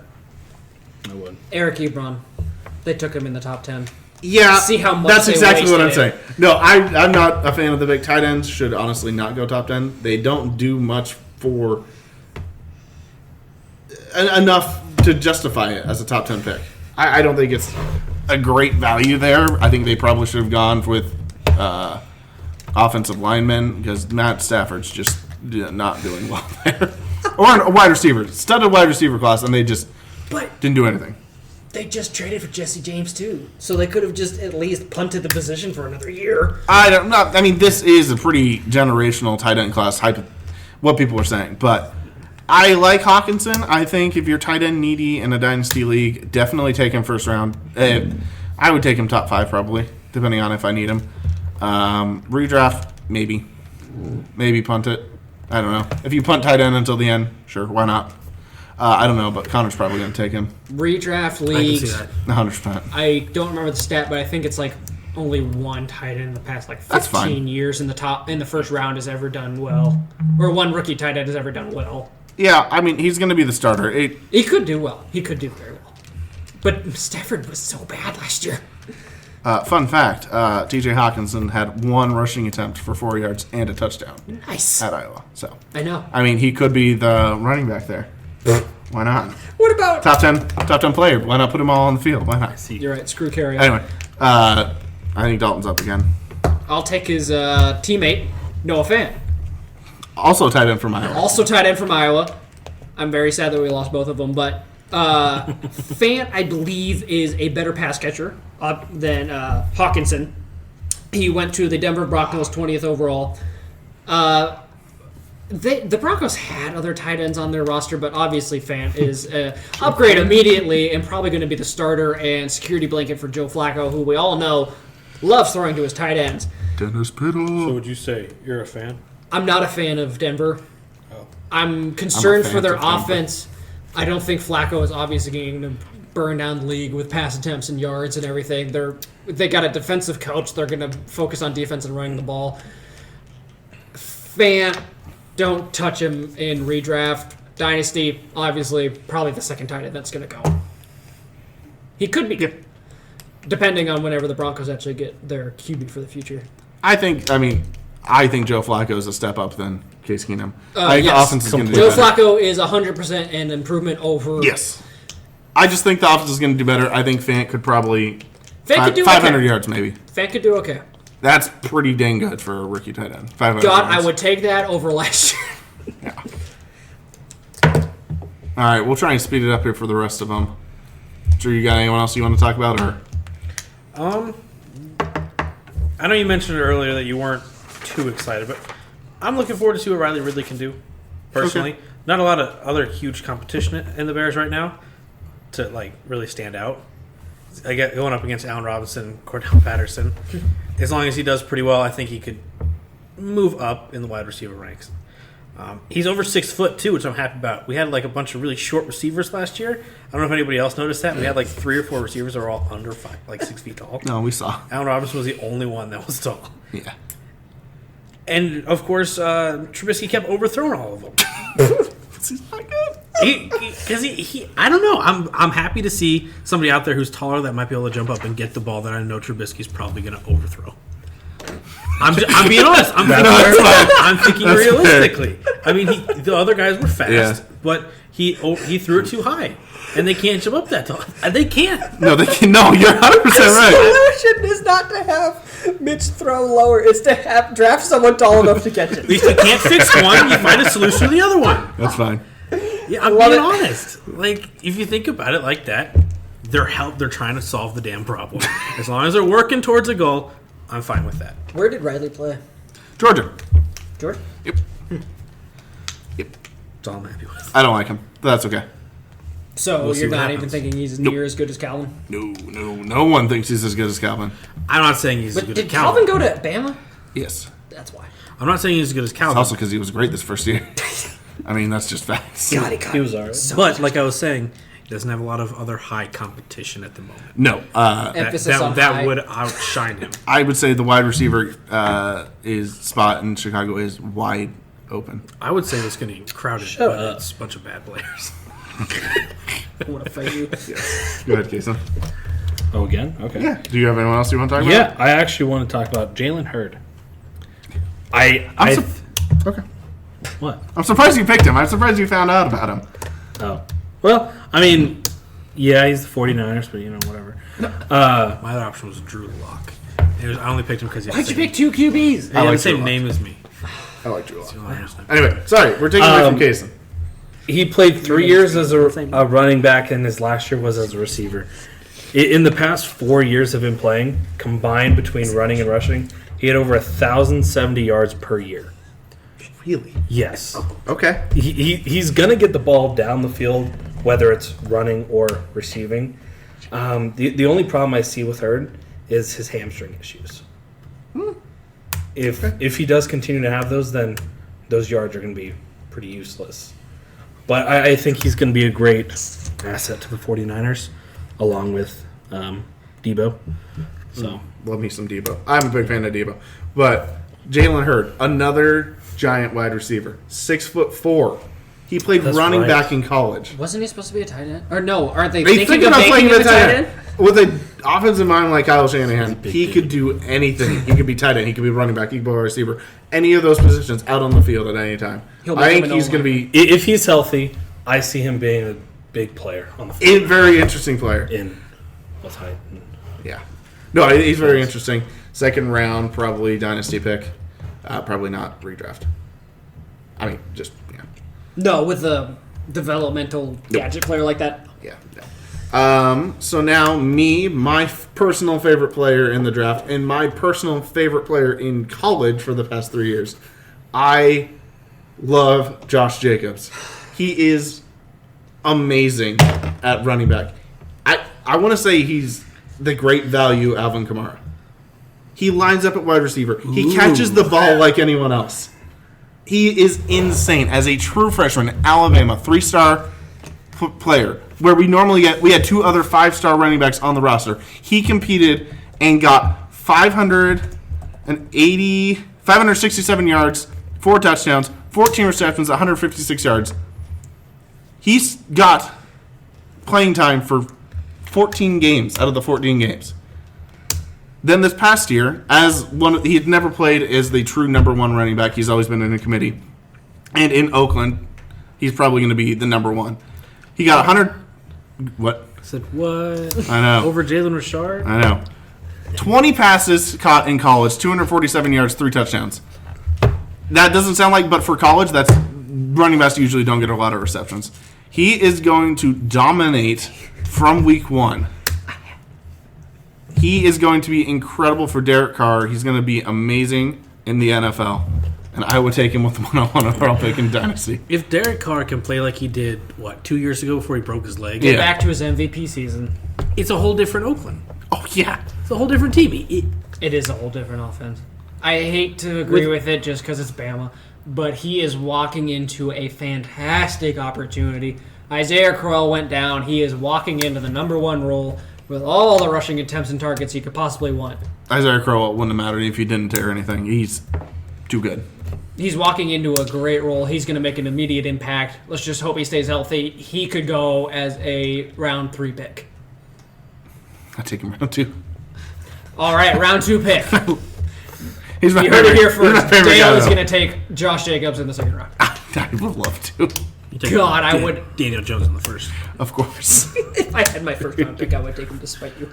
I would. Eric Ebron. They took him in the top 10. Yeah, See how much that's they exactly what I'm wasted saying. No, I'm not a fan of the big tight ends. Should honestly not go top 10. They don't do much for enough to justify it as a top 10 pick. I don't think it's a great value there. I think they probably should have gone with offensive linemen because Matt Stafford's just not doing well there. Or a wide receiver, studded wide receiver class, and they just didn't do anything. They just traded for Jesse James, too. So they could have just at least punted the position for another year. I mean, this is a pretty generational tight end class, what people are saying. But I like Hawkinson. I think if you're tight end needy in a dynasty league, definitely take him first round. I would take him top 5 probably, depending on if I need him. Redraft, maybe. Maybe punt it. I don't know. If you punt tight end until the end, sure, why not? I don't know, but Connor's probably going to take him. Redraft I can see leagues. that. 100%. I don't remember the stat, but I think it's like only one tight end in the past like That's 15 fine. years in the first round has ever done well, or one rookie tight end has ever done well. Yeah, I mean, he's going to be the starter. He could do well. He could do very well. But Stafford was so bad last year. Fun fact, T.J. Hawkinson had 1 rushing attempt for 4 yards and a touchdown Nice. at Iowa. So, I know. I mean, he could be the running back there. Why not? What about... Top 10 player. Why not put them all on the field? Why not? You're right. Screw Carey. Anyway, I think Dalton's up again. I'll take his teammate, Noah Fant. Also tight end from Iowa. Also tight end from Iowa. I'm very sad that we lost both of them, but Fant, I believe, is a better pass catcher than Hawkinson. He went to the Denver Broncos 20th overall. The Broncos had other tight ends on their roster, but obviously Fant is an upgrade immediately and probably going to be the starter and security blanket for Joe Flacco, who we all know loves throwing to his tight ends. Dennis Piddle. So would you say you're a fan? I'm not a fan of Denver. Oh. I'm concerned fan for their of Denver. offense. I don't think Flacco is obviously going to burn down the league with pass attempts and yards and everything. They got a defensive coach. They're going to focus on defense and running the ball. Fant, don't touch him in redraft. Dynasty, obviously, probably the second tight end that's going to go. He could be, depending on whenever the Broncos actually get their QB for the future. I think Joe Flacco is a step up than Case Keenum. I think the Yes. offense is going to do Joe better. Flacco is 100% an improvement over... Yes. I just think the offense is going to do better. I think Fant could probably... Fant could do 500 okay. yards, maybe. Fant could do okay. That's pretty dang good for a rookie tight end. 500 God, yards. I would take that over last year. Yeah. All right, we'll try and speed it up here for the rest of them. Drew, you got anyone else you want to talk about? Or I know you mentioned earlier that you weren't too excited, but I'm looking forward to see what Riley Ridley can do. Personally, not a lot of other huge competition in the Bears right now to like really stand out. I get going up against Allen Robinson, Cordell Patterson. As long as he does pretty well, I think he could move up in the wide receiver ranks. He's over 6 foot too, which I'm happy about. We had like a bunch of really short receivers last year. I don't know if anybody else noticed that. We had like 3 or 4 receivers that were all under 6 feet tall. no, we saw. Allen Robinson was the only one that was tall. Yeah. And of course, Trubisky kept overthrowing all of them. He's not good. Because he, I don't know. I'm happy to see somebody out there who's taller that might be able to jump up and get the ball that I know Trubisky's probably going to overthrow. I'm being honest. I'm thinking That's realistically. I mean, the other guys were fast, Yeah. but he threw it too high, and they can't jump up that tall. They can't. No, they can. No, you're 100% right. Solution is not to have Mitch throw lower. It's to have draft someone tall enough to catch At it. least you can't fix one. You find a solution to the other one. That's fine. Yeah, I'm Love being it. honest. Like, if you think about it like that, they're trying to solve the damn problem. As long as they're working towards a goal, I'm fine with that. Where did Riley play? Georgia. George? Yep. Yep. That's all I'm happy with. I don't like him, but that's okay. So We'll see you're what not happens. even thinking he's Nope. near as good as Calvin? No one thinks he's as good as Calvin. I'm not saying he's as But good did as Calvin. Calvin go to Bama? Yes. That's why. I'm not saying he's as good as It's Calvin. also because he was great this first year. I mean, that's just facts. God, he caught He was alright. But like I was saying, he doesn't have a lot of other high competition at the moment. No. emphasis on That high. would outshine him. I would say the wide receiver spot in Chicago is wide open. I would say it's going to be crowded, Shut but up. it's a bunch of bad players. I want to fight you. Go ahead, Kason. Oh, again? Okay. Yeah. Do you have anyone else you want to talk about? Yeah, I actually want to talk about Jalen Hurd. Okay. What? I'm surprised you picked him. I'm surprised you found out about him. Oh. Well, I mean, yeah, he's the 49ers, but, you know, whatever. My other option was Drew Lock. I only picked him because he had Why'd the you same, pick 2 QBs? he had like the same Drew Lock. name as me. I like Drew Lock. So I understand. Anyway, sorry. We're taking away from Kason. He played 3 years as a running back, and his last year was as a receiver. In the past 4 years of him playing, combined between running and rushing, he had over 1,070 yards per year. Really? Yes. Okay. He's going to get the ball down the field, whether it's running or receiving. The only problem I see with Hurd is his hamstring issues. If he does continue to have those, then those yards are going to be pretty useless. But I think he's going to be a great asset to the 49ers, along with Debo. So love me some Debo. I'm a big fan of Debo. But Jalen Hurd, another giant wide receiver, 6'4". He played running back in college. Wasn't he supposed to be a tight end? Or no, aren't they thinking about playing him a tight end? With an offensive mind like Kyle Shanahan, he could do anything. He could be tight end. He could be running back. He could be a receiver. Any of those positions out on the field at any time. I think he's going to be... If he's healthy, I see him being a big player on the field. A very interesting player. With height. Yeah. No, he's very interesting. Second round, probably dynasty pick. Probably not redraft. I mean, just, yeah. No, with a developmental gadget player like that. Yeah. So now my personal favorite player in the draft and my personal favorite player in college for the past 3 years. I love Josh Jacobs. He is amazing at running back. I want to say he's the great value Alvin Kamara. He lines up at wide receiver. He catches the ball like anyone else. He is insane. As a true freshman, Alabama, 3-star player, where we had 2 other 5-star running backs on the roster. He competed and got 567 yards, 4 touchdowns, 14 receptions, 156 yards. He's got playing time for 14 games out of the 14 games. Then this past year, he had never played as the true number 1 running back. He's always been in a committee. And in Oakland, he's probably going to be the number 1. He got 100... What? I said, what? I know. Over Jalen Richard? I know. 20 passes caught in college, 247 yards, 3 touchdowns. That doesn't sound like, but for college, that's running backs usually don't get a lot of receptions. He is going to dominate from week 1. He is going to be incredible for Derek Carr. He's going to be amazing in the NFL. And I would take him with the 101 overall pick in Dynasty. If Derek Carr can play like he did, 2 years ago before he broke his leg? Get back to his MVP season. It's a whole different Oakland. Oh, yeah. It's a whole different team. It is a whole different offense. I hate to agree with it just because it's Bama, but he is walking into a fantastic opportunity. Isaiah Crowell went down. He is walking into the number 1 role with all the rushing attempts and targets he could possibly want. Isaiah Crowell wouldn't have mattered if he didn't tear anything. He's too good. He's walking into a great role. He's going to make an immediate impact. Let's just hope he stays healthy. He could go as a round 3 pick. I'd take him round 2. All right, round 2 pick. You heard it here first. Dale is going to take Josh Jacobs in the 2nd round. I would love to. God, I would. Daniel Jones in the 1st. Of course. If I had my 1st round pick, I would take him despite you.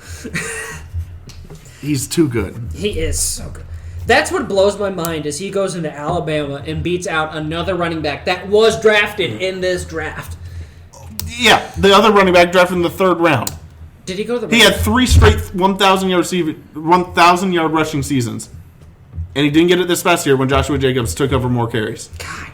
He's too good. He is so good. That's what blows my mind is he goes into Alabama and beats out another running back that was drafted in this draft. Yeah, the other running back drafted in the 3rd round. Did he go to the? He had 3 straight 1,000-yard rushing seasons, and he didn't get it this past year when Joshua Jacobs took over more carries. God.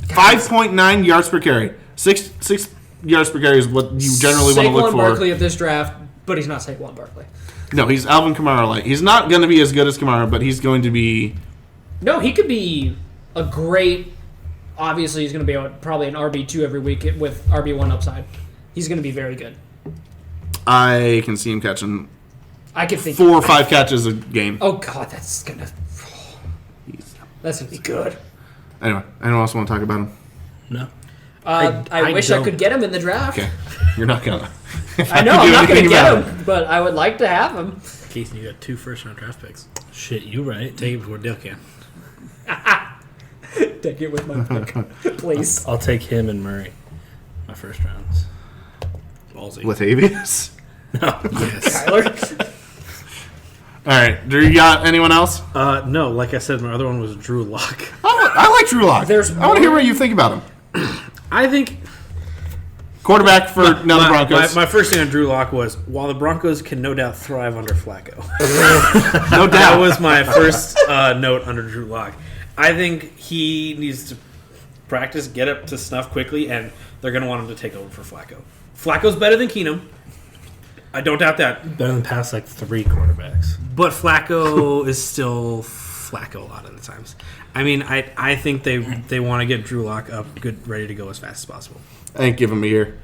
5.9 yards per carry. 6 yards per carry is what you generally want to look for. Saquon Barkley of this draft, but he's not Saquon Barkley. No, he's Alvin Kamara-like. He's not going to be as good as Kamara, but he's going to be... No, he could be a great... Obviously, he's going to be probably an RB2 every week with RB1 upside. He's going to be very good. I can see him catching I could think 4 or 5 catches a game. Oh, God, that's going to... That's going to be good. Anyway, anyone else want to talk about him? No. I wish I could get him in the draft. Okay. You're not going to. I know, I'm not going to get him, but I would like to have him. Keith, you got 2 first-round draft picks. Shit, you right. Take it before Dale can. Take it with my pick, please. I'll take him and Murray. My first rounds. Ballsy. Latavius? No. Yes. Kyler? All right. Do you got anyone else? No. Like I said, my other one was Drew Lock. I like Drew Lock. I want to hear what you think about him. I think... Quarterback for the Broncos. My first thing on Drew Lock was, while the Broncos can no doubt thrive under Flacco. No doubt. That was my first note under Drew Lock. I think he needs to practice, get up to snuff quickly, and they're going to want him to take over for Flacco. Flacco's better than Keenum. I don't doubt that. Better than past 3 quarterbacks. But Flacco is still Flacco a lot of the times. I mean, I think they want to get Drew Lock up, good, ready to go as fast as possible. I think give him a year.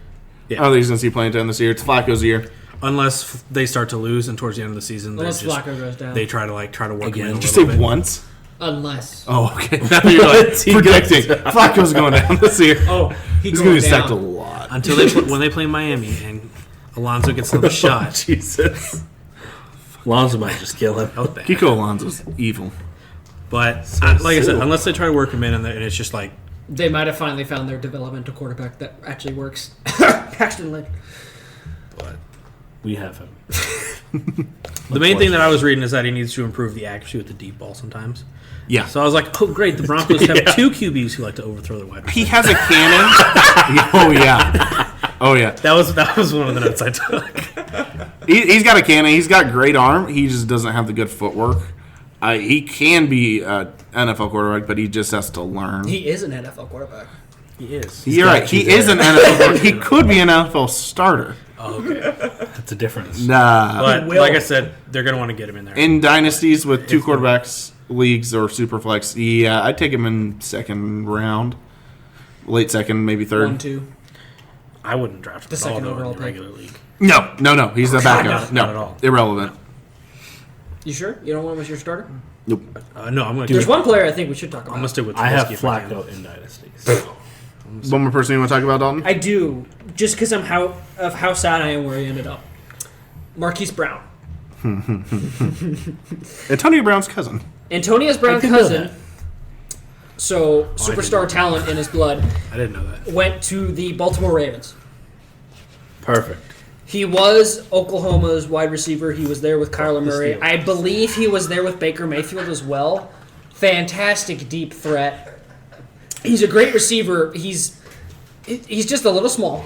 Yeah. I don't think he's going to see playing time this year. It's Flacco's year. unless they start to lose and towards the end of the season, Unless Flacco goes down. they try to work Again. him in a Did you little say bit. once? Unless. Oh, okay. Now you're like predicting. Flacco's going down this year. Oh, He's going to get sacked a lot. Until when they play Miami and Alonso gets another shot. Jesus. Alonso might just kill him. That was bad. Kiko Alonso's evil. But like I said, unless they try to work him in and it's just like They might have finally found their developmental quarterback that actually works. Paxton Lynch. but We have him. the main thing that I was reading is that he needs to improve the accuracy with the deep ball sometimes. Yeah. So I was like, oh great, the Broncos have two QBs who like to overthrow their wide He receivers. has a cannon. Oh, yeah. Oh, yeah. That was one of the notes I took. He's got a cannon. He's got great arm. He just doesn't have the good footwork. He can be an NFL quarterback, but he just has to learn. He is an NFL quarterback. He is. You're right. He is an NFL quarterback. He could be an NFL starter. Oh, okay. That's a difference. Nah. But will. like I said, they're going to want to get him in there. In dynasties with two quarterbacks leagues or superflex, yeah, I'd take him in second round. Late second, maybe third. 1-2. I wouldn't draft him The at all, second though, overall in the pick. regular league. No. He's the backup. Not at all. Irrelevant. You sure? You don't want him as your starter? Nope. No, I'm going to There's one player I think we should talk I'm about. going to stick with I have Trubisky if I can. Flacco in dynasties. One more person you want to talk about, Dalton? I do, just because of how sad I am where he ended up. Marquise Brown. Antonio Brown's cousin. Antonius Brown's didn't know cousin, that. so didn't superstar know talent in his blood, I didn't know that. went to the Baltimore Ravens. Perfect. He was Oklahoma's wide receiver. He was there with Kyler Murray. Steelers. I believe he was there with Baker Mayfield as well. Fantastic deep threat. He's a great receiver. He's just a little small.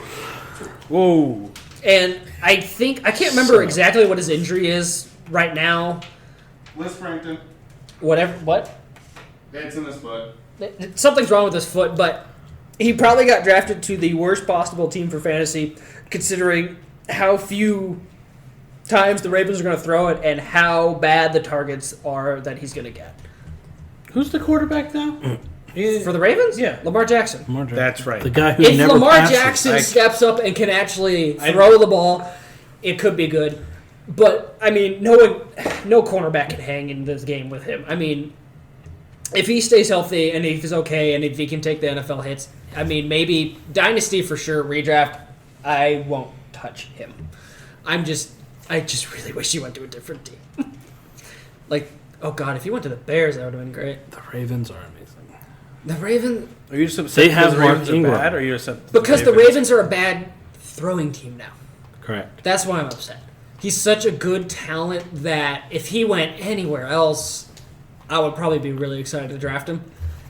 Whoa. And I can't remember exactly what his injury is right now. Liz Frankton. What? It's in his foot. Something's wrong with his foot, but he probably got drafted to the worst possible team for fantasy, considering how few times the Ravens are going to throw it and how bad the targets are that he's going to get. Who's the quarterback now? For the Ravens? Yeah. Lamar Jackson. That's right. The guy who If never Lamar passes. Jackson steps up and can actually throw the ball, it could be good. But, I mean, no cornerback can hang in this game with him. I mean, if he stays healthy and if he's okay and if he can take the NFL hits, I mean, maybe Dynasty for sure, redraft, I won't touch him. I just really wish he went to a different team. Like, oh God, if he went to the Bears, that would have been great. The Ravens are amazing. The Ravens, Are you just upset They because have the Ravens Mark are Ingram. bad, or are you upset because the Ravens are a bad throwing team now. Correct. That's why I'm upset. He's such a good talent that if he went anywhere else, I would probably be really excited to draft him.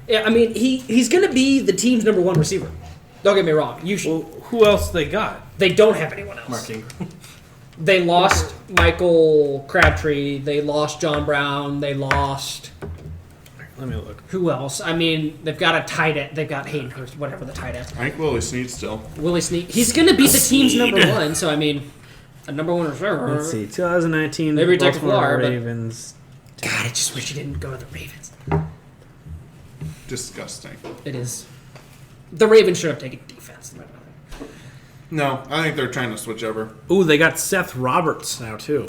Yeah, I mean, he's going to be the team's number one receiver. Don't get me wrong. Well, who else they got? They don't have anyone else. Mark Ingram. They lost Michael Crabtree. They lost John Brown. They lost... Let me look. Who else? I mean, they've got a tight end. They've got Hayden Hurst, whatever the tight end. I think Willie Snead still. Willie Snead. He's going to be the team's number one. So, I mean, a number one receiver. Let's see. 2019 They rejected Baltimore Fleur, but- Ravens. God, I just wish he didn't go to the Ravens. Disgusting. It is. The Ravens should have taken defense. No, I think they're trying to switch over. Ooh, they got Seth Roberts now too.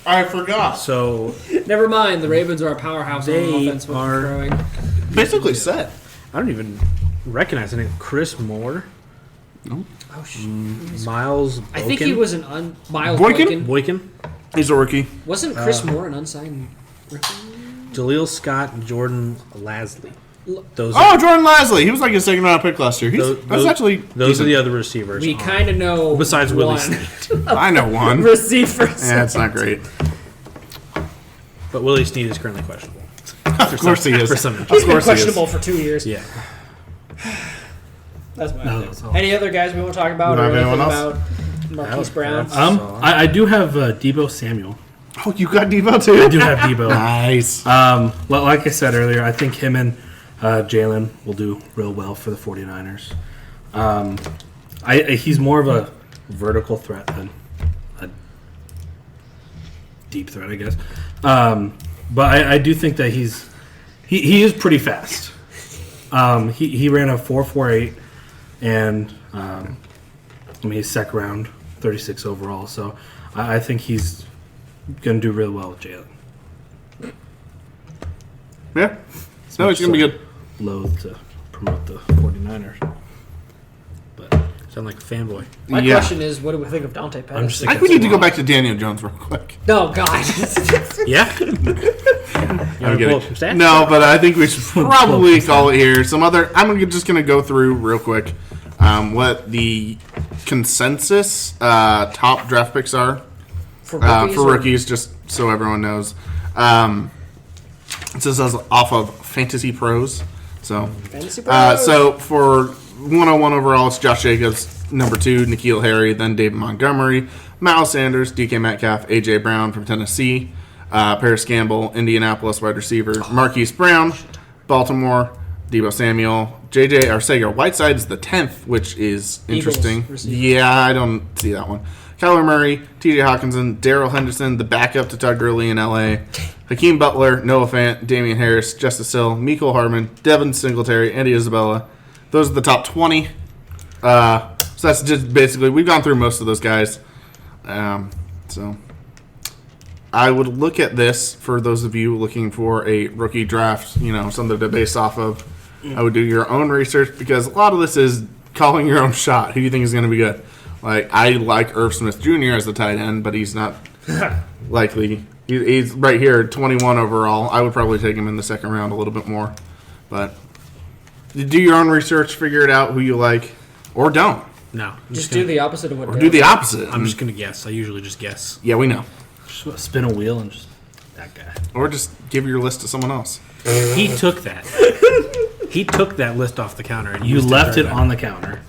I forgot. So Never mind. The Ravens are a powerhouse on They offense with are- throwing. Basically set. I don't even recognize the name. Chris Moore, Oh, shit. Miles. Boykin? I think he was an Miles Boykin? Boykin. Boykin, He's a rookie. Wasn't Chris Moore an unsigned rookie? Jaleel Scott, and Jordan Lasley. Those Oh, Jordan Lasley. He was like a second round pick last year. That's actually those decent. are the other receivers. We kind of know. Besides Willie one Snead. I know one. receivers. Yeah, it's not great. But Willie Snead is currently questionable. Of course he is. For some Of He's been course he is. questionable for 2 years. Yeah. That's my No, opinion. that's all. Any other guys we want to talk about? You Or have anything anyone about Marquise Brown? I do have Debo Samuel. Oh, you got Debo too? I do have Debo. Nice. Like I said earlier, I think him and Jalen will do real well for the 49ers. He's more of a vertical threat than a deep threat, I guess. But I do think that he is pretty fast. He ran a 4.48, and he's second round 36 overall. So I think he's going to do really well with Jalen. Yeah. No, it's going to be good. Loath to promote the 49ers. But Sound like a fanboy. My question is, what do we think of Dante Pettis? I'm just I think we need to go back to Daniel Jones real quick. No, God. Yeah. I'm kidding. No, but I think we should probably call it here. Just going to go through real quick what the consensus top draft picks are For rookies, just so everyone knows. This is off of Fantasy Pros. So, Fantasy Pros. so for 101 overall, it's Josh Jacobs, number 2, N'Keal Harry, then David Montgomery, Miles Sanders, DK Metcalf, A.J. Brown from Tennessee, Paris Campbell, Indianapolis wide receiver, Marquise Brown, Baltimore, Deebo Samuel, J.J. Arcega-Whiteside is the 10th, which is interesting. Yeah, I don't see that one. Kyler Murray, T.J. Hawkinson, Darrell Henderson, the backup to Todd Gurley in L.A., Hakeem Butler, Noah Fant, Damian Harris, Justice Hill, Mecole Hardman, Devin Singletary, Andy Isabella. Those are the top 20. So that's just basically, we've gone through most of those guys. So I would look at this for those of you looking for a rookie draft, something to base off of. I would do your own research because a lot of this is calling your own shot. Who do you think is going to be good? I like Irv Smith Jr. as the tight end, but he's not likely. He's right here, 21 overall. I would probably take him in the second round a little bit more. But do your own research, figure it out who you like, or don't. No. Just do the opposite of what. Or do the opposite. I'm just going to guess. I usually just guess. Yeah, we know. just spin a wheel and just that guy. Or just give your list to someone else. He took that. He took that list off the counter. And You used left it right on the counter.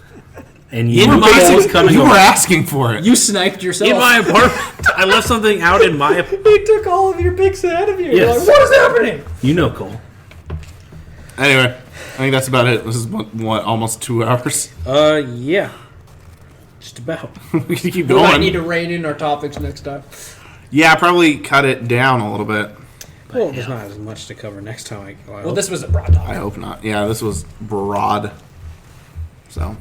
And In you my- was coming You were over. asking for it. You sniped yourself. in my apartment. I left something out in my apartment. He took all of your picks ahead of you. You're Yes. like, what is happening? You know Cole. Anyway, I think that's about it. This is what almost 2 hours. Yeah. Just about. We can keep We might going. need to rein in our topics next time. Yeah, probably cut it down a little bit. Well, there's not as much to cover next time. Well, this was a broad I topic. hope not. Yeah, this was broad. So,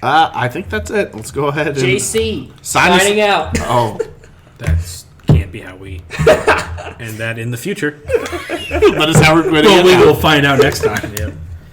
I think that's it. Let's go ahead and JC, Sign us- signing out. Oh, That can't be how we and that in the future. that is how we're quitting. Well, we will find out next time. Yeah.